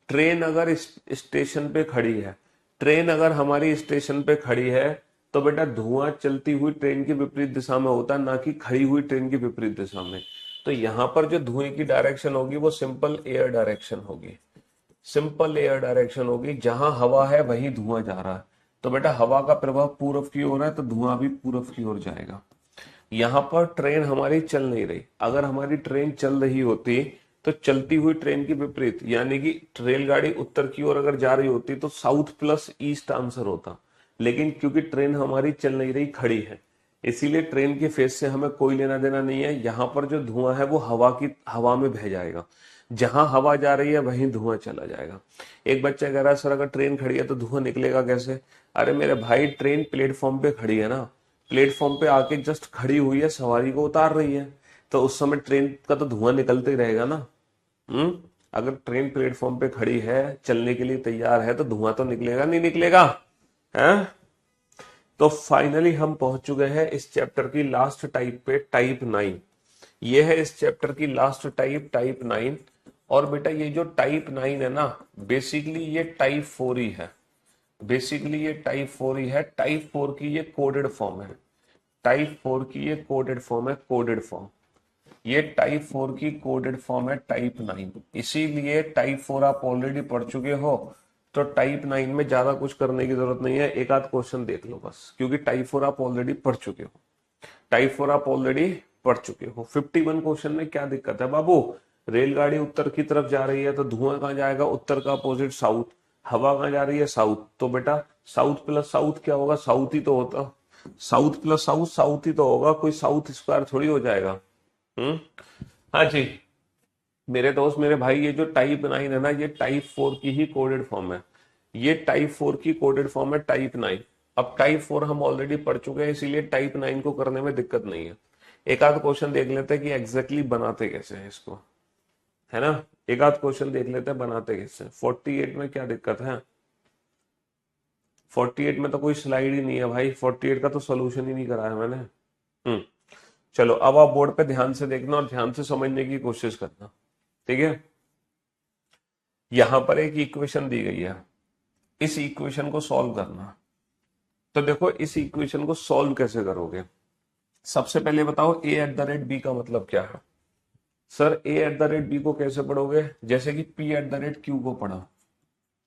ट्रेन अगर स्टेशन पे खड़ी है, ट्रेन अगर हमारी स्टेशन पे खड़ी है तो बेटा धुआं चलती हुई ट्रेन की विपरीत दिशा में होता है, ना कि खड़ी हुई ट्रेन की विपरीत दिशा में। तो यहां पर जो धुएं की डायरेक्शन होगी वो सिंपल एयर डायरेक्शन होगी। सिंपल एयर डायरेक्शन होगी, जहां हवा है वहीं धुआं जा रहा है। तो बेटा हवा का प्रभाव पूर्व की ओर है तो धुआं भी पूर्व की ओर जाएगा। यहां पर ट्रेन हमारी चल नहीं रही, अगर हमारी ट्रेन चल रही होती तो चलती हुई ट्रेन की विपरीत, यानी कि रेलगाड़ी उत्तर की ओर अगर जा रही होती तो साउथ प्लस ईस्ट आंसर होता। लेकिन क्योंकि ट्रेन हमारी चल नहीं रही, खड़ी है, इसीलिए ट्रेन के फेस से हमें कोई लेना देना नहीं है। यहां पर जो धुआं है वो हवा में बह जाएगा, जहां हवा जा रही है वहीं धुआं चला जाएगा। एक बच्चा कह रहा है सर अगर ट्रेन खड़ी है तो धुआं निकलेगा कैसे? अरे मेरे भाई, ट्रेन प्लेटफॉर्म पे खड़ी है ना, प्लेटफॉर्म पे आके जस्ट खड़ी हुई है, सवारी को उतार रही है, तो उस समय ट्रेन का तो धुआं निकलते ही रहेगा ना। अगर ट्रेन प्लेटफॉर्म पे खड़ी है, चलने के लिए तैयार है, तो धुआं तो निकलेगा नहीं निकलेगा? है। तो फाइनली हम पहुंच चुके हैं इस चैप्टर की लास्ट टाइप पे, टाइप 9। ये है इस चैप्टर की लास्ट टाइप, टाइप 9। और बेटा ये जो टाइप 9 है ना, बेसिकली ये टाइप 4 ही है। बेसिकली ये टाइप 4 ही है। टाइप 4 की ये कोडेड फॉर्म है। टाइप 4 की ये कोडेड फॉर्म है, कोडेड फॉर्म। ये टाइप 4 की कोडेड फॉर्म है, टाइप 9। इसीलिए टाइप 4 आप ऑलरेडी पढ़ चुके हो, तो टाइप 9 में ज्यादा कुछ करने की जरूरत नहीं है, एक आध क्वेश्चन देख लो बस, क्योंकि टाइप 4 आप ऑलरेडी पढ़ चुके हो। टाइप 4 आप ऑलरेडी पढ़ चुके हो। 51 क्वेश्चन में क्या दिक्कत है बाबू? रेलगाड़ी उत्तर की तरफ जा रही है तो धुआं कहाँ जाएगा, उत्तर का अपोजिट साउथ। हवा कहाँ जा रही है, साउथ। तो बेटा साउथ प्लस साउथ क्या होगा, साउथ ही तो होता। साउथ प्लस साउथ साउथ ही तो होगा, कोई साउथ स्क्वायर थोड़ी हो जाएगा। हम्म। हाँ जी मेरे दोस्त मेरे भाई, ये जो टाइप 9 है ना, ये टाइप 4 की ही कोडेड फॉर्म है। ये टाइप 4 की कोडेड फॉर्म है, टाइप 9। अब टाइप 4 हम ऑलरेडी पढ़ चुके हैं, इसीलिए टाइप 9 को करने में दिक्कत नहीं है। एक आध क्वेश्चन देख लेते हैं कि एग्जैक्टली बनाते कैसे हैं इसको, है ना। एक आध क्वेश्चन देख लेते हैं बनाते कैसे। 48 में क्या दिक्कत है, 48 में तो कोई स्लाइड ही नहीं है भाई, 48 का तो सोल्यूशन ही नहीं कराया मैंने। हम्म। चलो अब आप बोर्ड पे ध्यान से देखना और ध्यान से समझने की कोशिश करना, ठीक है। यहां पर एक इक्वेशन दी गई है, इस इक्वेशन को सॉल्व करना। तो देखो इस इक्वेशन को सॉल्व कैसे करोगे। सबसे पहले बताओ A at the rate B का मतलब क्या है। Sir A at the rate B को कैसे पढ़ोगे, जैसे कि P at the rate Q को पढ़ा।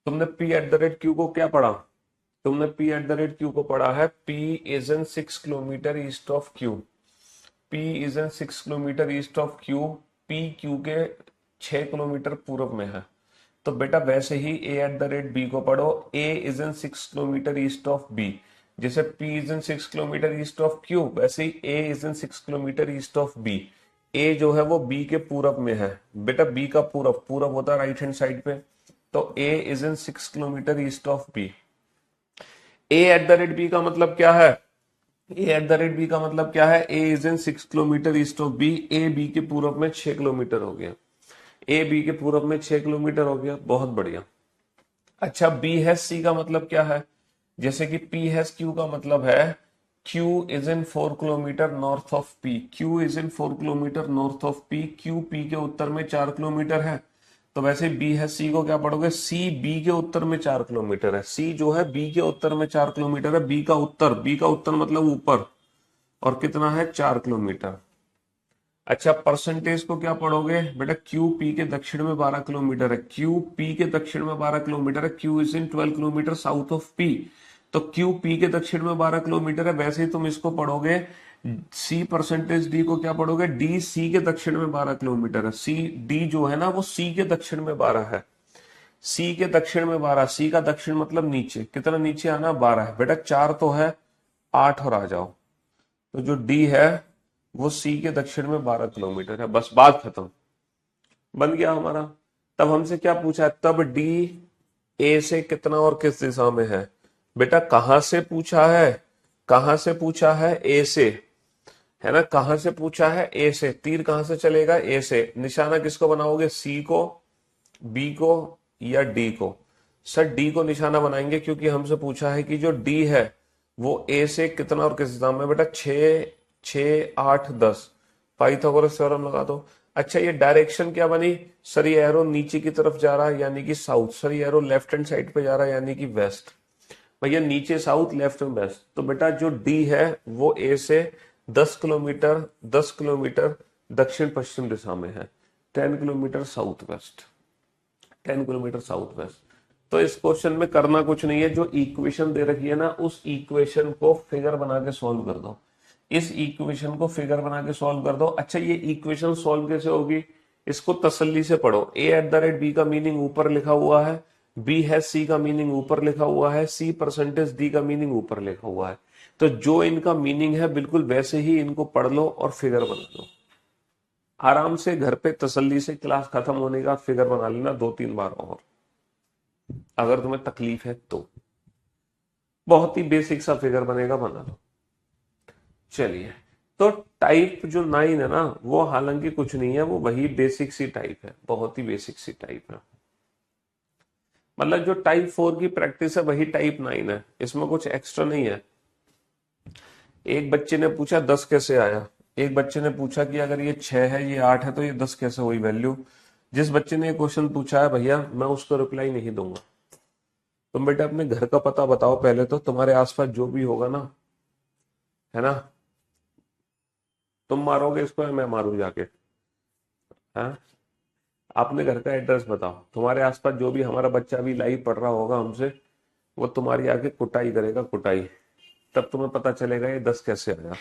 तुमने P at the rate Q को क्या पढ़ा, तुमने P at the rate Q को पढ़ा है, P is in 6 kilometre east of Q. P is in 6 kilometre east of Q, P Q के 6 किलोमीटर पूर्व में है। तो बेटा वैसे ही A at the rate B को पढ़ो, A is in 6 kilometre east of B. जैसे P is in 6 kilometre east of Q, वैसे ही A is in 6 kilometre east of B. A जो है वो बी के पूरब में है। बेटा बी का पूरब, पूरब होता है राइट हैंड साइड पे। तो A is in 6 kilometre east of B. A at the rate B का मतलब क्या है, A at the rate B का मतलब क्या है, A is in 6 kilometre east of B. A B के पूरब में 6 किलोमीटर हो गया, ए बी के पूरब में 6 किलोमीटर हो गया, बहुत बढ़िया। अच्छा बी हैश सी का मतलब क्या है, जैसे कि पी हैश क्यू का मतलब है, Q is in 4 kilometre north of P। Q is in 4 kilometre north of P। Q P के उत्तर में 4 किलोमीटर है। तो वैसे बी है सी को क्या पढ़ोगे, सी बी के उत्तर में 4 किलोमीटर है। सी जो है बी के उत्तर में 4 किलोमीटर है, बी का उत्तर, बी का उत्तर मतलब ऊपर, और कितना है 4 किलोमीटर। अच्छा परसेंटेज को क्या पढ़ोगे बेटा, क्यू पी के दक्षिण में 12 किलोमीटर है। क्यू पी के दक्षिण में 12 किलोमीटर है, Q is in 12 kilometre south of P. तो क्यू पी के दक्षिण में 12 किलोमीटर है, वैसे ही तुम इसको पढ़ोगे, सी परसेंटेज डी को क्या पढ़ोगे, डी सी के दक्षिण में 12 किलोमीटर है। सी डी जो है ना वो सी के दक्षिण में 12 है, सी के दक्षिण में 12। सी का दक्षिण मतलब नीचे, कितना नीचे आना, 12 है। बेटा 4 तो है, 8 और आ जाओ। तो जो डी है वो सी के दक्षिण में 12 किलोमीटर है, बस बात खत्म, बन गया हमारा। तब हमसे क्या पूछा है, तब डी ए से कितना और किस दिशा में है। बेटा कहां से पूछा है, कहां से पूछा है, ए से, है ना। कहां से पूछा है, ए से। तीर कहां से चलेगा, ए से। निशाना किसको बनाओगे, सी को, बी को या डी को। सर डी को निशाना बनाएंगे, क्योंकि हमसे पूछा है कि जो डी है वो ए से कितना और किस दिशा में। बेटा 6, 6, 8, 10, पाइथागोरस थ्योरम लगा दो। अच्छा ये डायरेक्शन क्या बनी, सर ये एरो नीचे की तरफ जा रहा है यानी कि साउथ, सर ये एरो लेफ्ट हैंड साइड पे जा रहा है यानी कि वेस्ट। भैया नीचे साउथ, लेफ्ट में वेस्ट। तो बेटा जो डी है वो ए से 10 किलोमीटर, 10 किलोमीटर दक्षिण पश्चिम दिशा में है, 10 kilometre south west, 10 kilometre south west. तो इस क्वेश्चन में करना कुछ नहीं है, जो इक्वेशन दे रखी है ना उस इक्वेशन को फिगर बना के सॉल्व कर दो। इस इक्वेशन को फिगर बना के सॉल्व कर दो। अच्छा ये इक्वेशन सॉल्व कैसे होगी, इसको तसल्ली से पढ़ो। ए एट द रेट बी का मीनिंग ऊपर लिखा हुआ है, बी है सी का मीनिंग ऊपर लिखा हुआ है, सी परसेंटेज डी का मीनिंग ऊपर लिखा हुआ है। तो जो इनका मीनिंग है बिल्कुल वैसे ही इनको पढ़ लो और फिगर बना लो। आराम से घर पे तसल्ली से क्लास खत्म होने का फिगर बना लेना 2-3 बार और, अगर तुम्हें तकलीफ है तो। बहुत ही बेसिक सा फिगर बनेगा, बना लो। चलिए तो टाइप जो 9 है ना वो हालांकि कुछ नहीं है, वो वही बेसिक सी टाइप है, बहुत ही बेसिक सी टाइप है। मतलब जो टाइप 4 की प्रैक्टिस है वही टाइप 9 है, इसमें कुछ एक्स्ट्रा नहीं है। एक बच्चे ने पूछा 10 कैसे आया, एक बच्चे ने पूछा कि अगर ये 6 है ये 8 है तो ये 10 कैसे हुई वैल्यू। जिस बच्चे ने ये क्वेश्चन पूछा है भैया मैं उसको रिप्लाई नहीं दूंगा। तुम बेटा अपने घर का पता बताओ पहले, तो तुम्हारे आसपास जो भी होगा ना, है ना, तुम मारोगे इसको या मैं मारू जाके, हाँ। अपने घर का एड्रेस बताओ, तुम्हारे आसपास जो भी हमारा बच्चा भी लाइव पढ़ रहा होगा हमसे, वो तुम्हारी आके कुटाई करेगा, कुटाई। तब तुम्हें पता चलेगा ये 10 कैसे आया।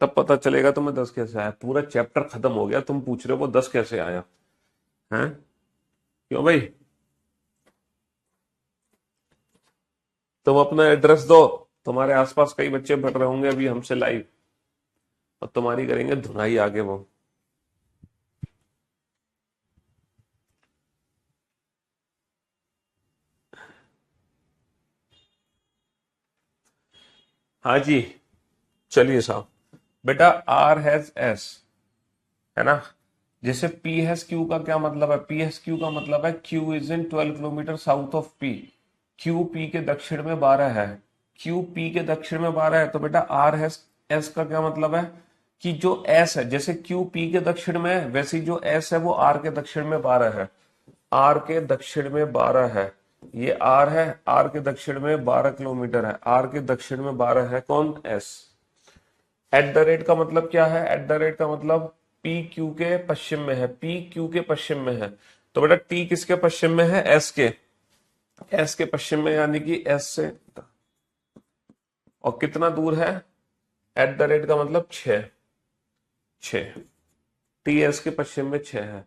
तब पता चलेगा तुम्हें 10 कैसे आया। पूरा चैप्टर खत्म हो गया, तुम पूछ रहे हो वो 10 कैसे आया है। क्यों भाई? तुम अपना एड्रेस दो, तुम्हारे आसपास कई बच्चे पढ़ रहे होंगे अभी हमसे लाइव, और तुम्हारी करेंगे धुनाई आगे वो। हाँ जी, चलिए साहब। बेटा आर हैज एस, है ना? जैसे पी हैज क्यू का क्या मतलब है? पी हैज क्यू का मतलब है Q is in 12 kilometre south of P. Q P के दक्षिण में 12 है। क्यू पी के दक्षिण में 12 है, तो बेटा आर हैज एस का क्या मतलब है कि जो एस है, जैसे क्यू पी के दक्षिण में है, वैसे ही जो एस है वो आर के दक्षिण में 12 है। आर के दक्षिण में 12 है, ये आर है, आर के दक्षिण में 12 किलोमीटर है, आर के दक्षिण में 12 है, कौन? एस। एट द रेट का मतलब क्या है? एट द रेट का मतलब पी क्यू के पश्चिम में है, पी क्यू के पश्चिम में है। तो बेटा टी किसके पश्चिम में है? एस के। एस के पश्चिम में, यानी कि एस से, और कितना दूर है? एट द रेट का मतलब 6, 6। टी एस के पश्चिम में 6 है।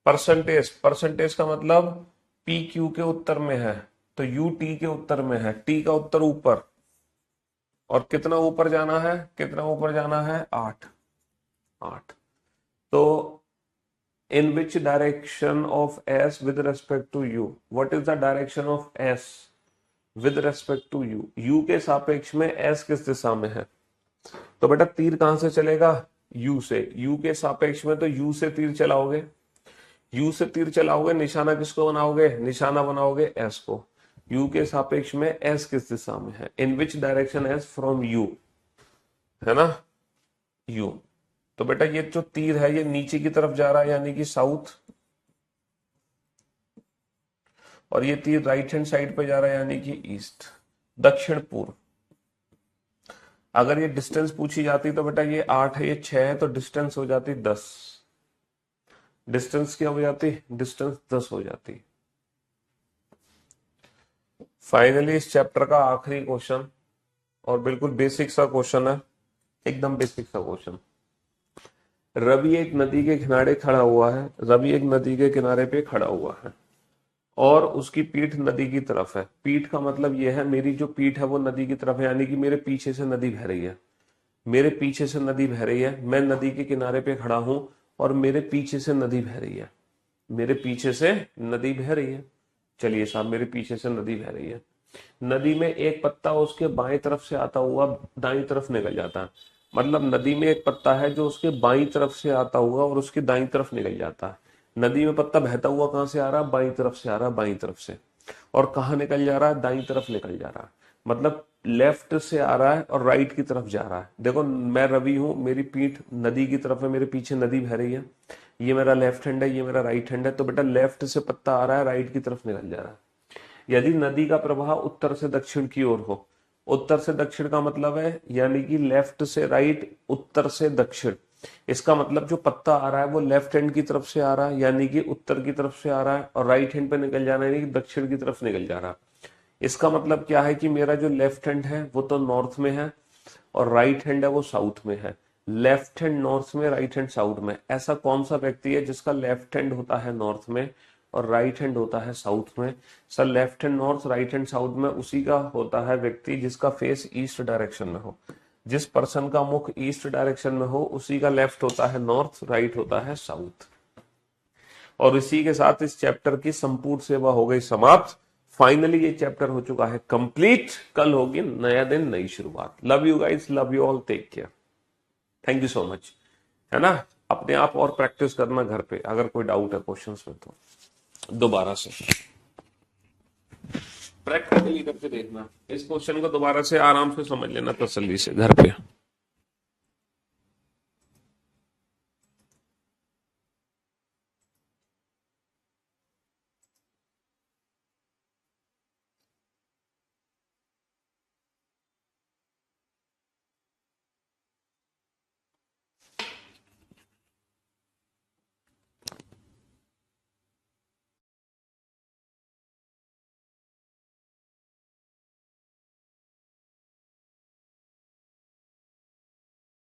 परसेंटेज, परसेंटेज का मतलब पी क्यू के उत्तर में है, तो यू टी के उत्तर में है, टी का उत्तर ऊपर, और कितना ऊपर जाना है? कितना ऊपर जाना है? 8, 8। तो in which direction of s with respect to u? What is the direction of s with respect to u? u के सापेक्ष में s किस दिशा में है? तो बेटा तीर कहां से चलेगा? u से। u के सापेक्ष में तो u से तीर चलाओगे, u से तीर चलाओगे, निशाना किसको बनाओगे? निशाना बनाओगे s को। u के सापेक्ष में s किस दिशा में है? in which direction s from u, है ना? u। तो बेटा ये जो तीर है ये नीचे की तरफ जा रहा है, यानी कि साउथ, और ये तीर राइट हैंड साइड पे जा रहा है, यानी कि ईस्ट, दक्षिण पूर्व। अगर ये डिस्टेंस पूछी जाती तो बेटा ये 8 है, ये 6 है, तो डिस्टेंस हो जाती 10। डिस्टेंस क्या हो जाती? डिस्टेंस 10 हो जाती। फाइनली इस चैप्टर का आखिरी क्वेश्चन, और बिल्कुल बेसिक सा क्वेश्चन है, एकदम बेसिक सा क्वेश्चन। रवि एक नदी के किनारे खड़ा हुआ है, रवि एक नदी के किनारे पे खड़ा हुआ है, और उसकी पीठ नदी की तरफ है। पीठ का मतलब यह है, मेरी जो पीठ है वो नदी की तरफ है, यानी कि मेरे पीछे से नदी बह रही है, मेरे पीछे से नदी बह रही है। मैं नदी के किनारे पे खड़ा हूं और मेरे पीछे से नदी बह रही है, मेरे पीछे से नदी बह रही है। चलिए साहब, मेरे पीछे से नदी बह रही है। नदी में एक पत्ता उसके बाएं तरफ से आता हुआ दाईं तरफ निकल जाता है। मतलब नदी में एक पत्ता है जो उसके बाईं तरफ से आता हुआ और उसकी दाईं तरफ निकल जाता है। नदी में पत्ता बहता हुआ कहां से आ रहा है? बाईं तरफ से आ रहा है, बाईं तरफ से। और कहाँ निकल जा रहा है? दाईं तरफ निकल जा रहा है। मतलब लेफ्ट से आ रहा है और राइट की तरफ जा रहा है। देखो मैं रवि हूं, मेरी पीठ नदी की तरफ है, मेरे पीछे नदी बह रही है, ये मेरा लेफ्ट हैंड है, ये मेरा राइट हैंड है। तो बेटा लेफ्ट से पत्ता आ रहा है, राइट की तरफ निकल जा रहा है। यदि नदी का प्रवाह उत्तर से दक्षिण की ओर हो, उत्तर से दक्षिण का मतलब है यानी कि लेफ्ट से राइट, उत्तर से दक्षिण, इसका मतलब जो पत्ता आ रहा है वो लेफ्ट हैंड की तरफ से आ रहा है, यानी कि उत्तर की तरफ से आ रहा है, और राइट हैंड पे निकल जाना है, यानी कि दक्षिण की तरफ निकल जा रहा है। इसका मतलब क्या है कि मेरा जो लेफ्ट हैंड है वो तो नॉर्थ में है, और राइट हैंड है वो साउथ में है। लेफ्ट हैंड नॉर्थ में, राइट हैंड साउथ में। ऐसा कौन सा व्यक्ति है जिसका लेफ्ट हैंड होता है नॉर्थ में और राइट हैंड होता है साउथ में? Sir left hand north, right hand south में उसी का होता है व्यक्ति जिसका फेस ईस्ट डायरेक्शन में हो। जिस पर्सन का मुख ईस्ट डायरेक्शन में हो उसी का लेफ्ट होता है नॉर्थ, राइट होता है साउथ। और इसी के साथ इस चैप्टर की संपूर्ण सेवा हो गई समाप्त। फाइनली ये चैप्टर हो चुका है कंप्लीट। कल होगी नया दिन, नई शुरुआत। Love you guys, love you all, take care, thank you so much, है ना? अपने आप और प्रैक्टिस करना घर पे, अगर कोई डाउट है क्वेश्चंस में तो दोबारा से प्रैक्टिकली करके देखना। इस क्वेश्चन को दोबारा से आराम से समझ लेना तसल्ली से घर पे।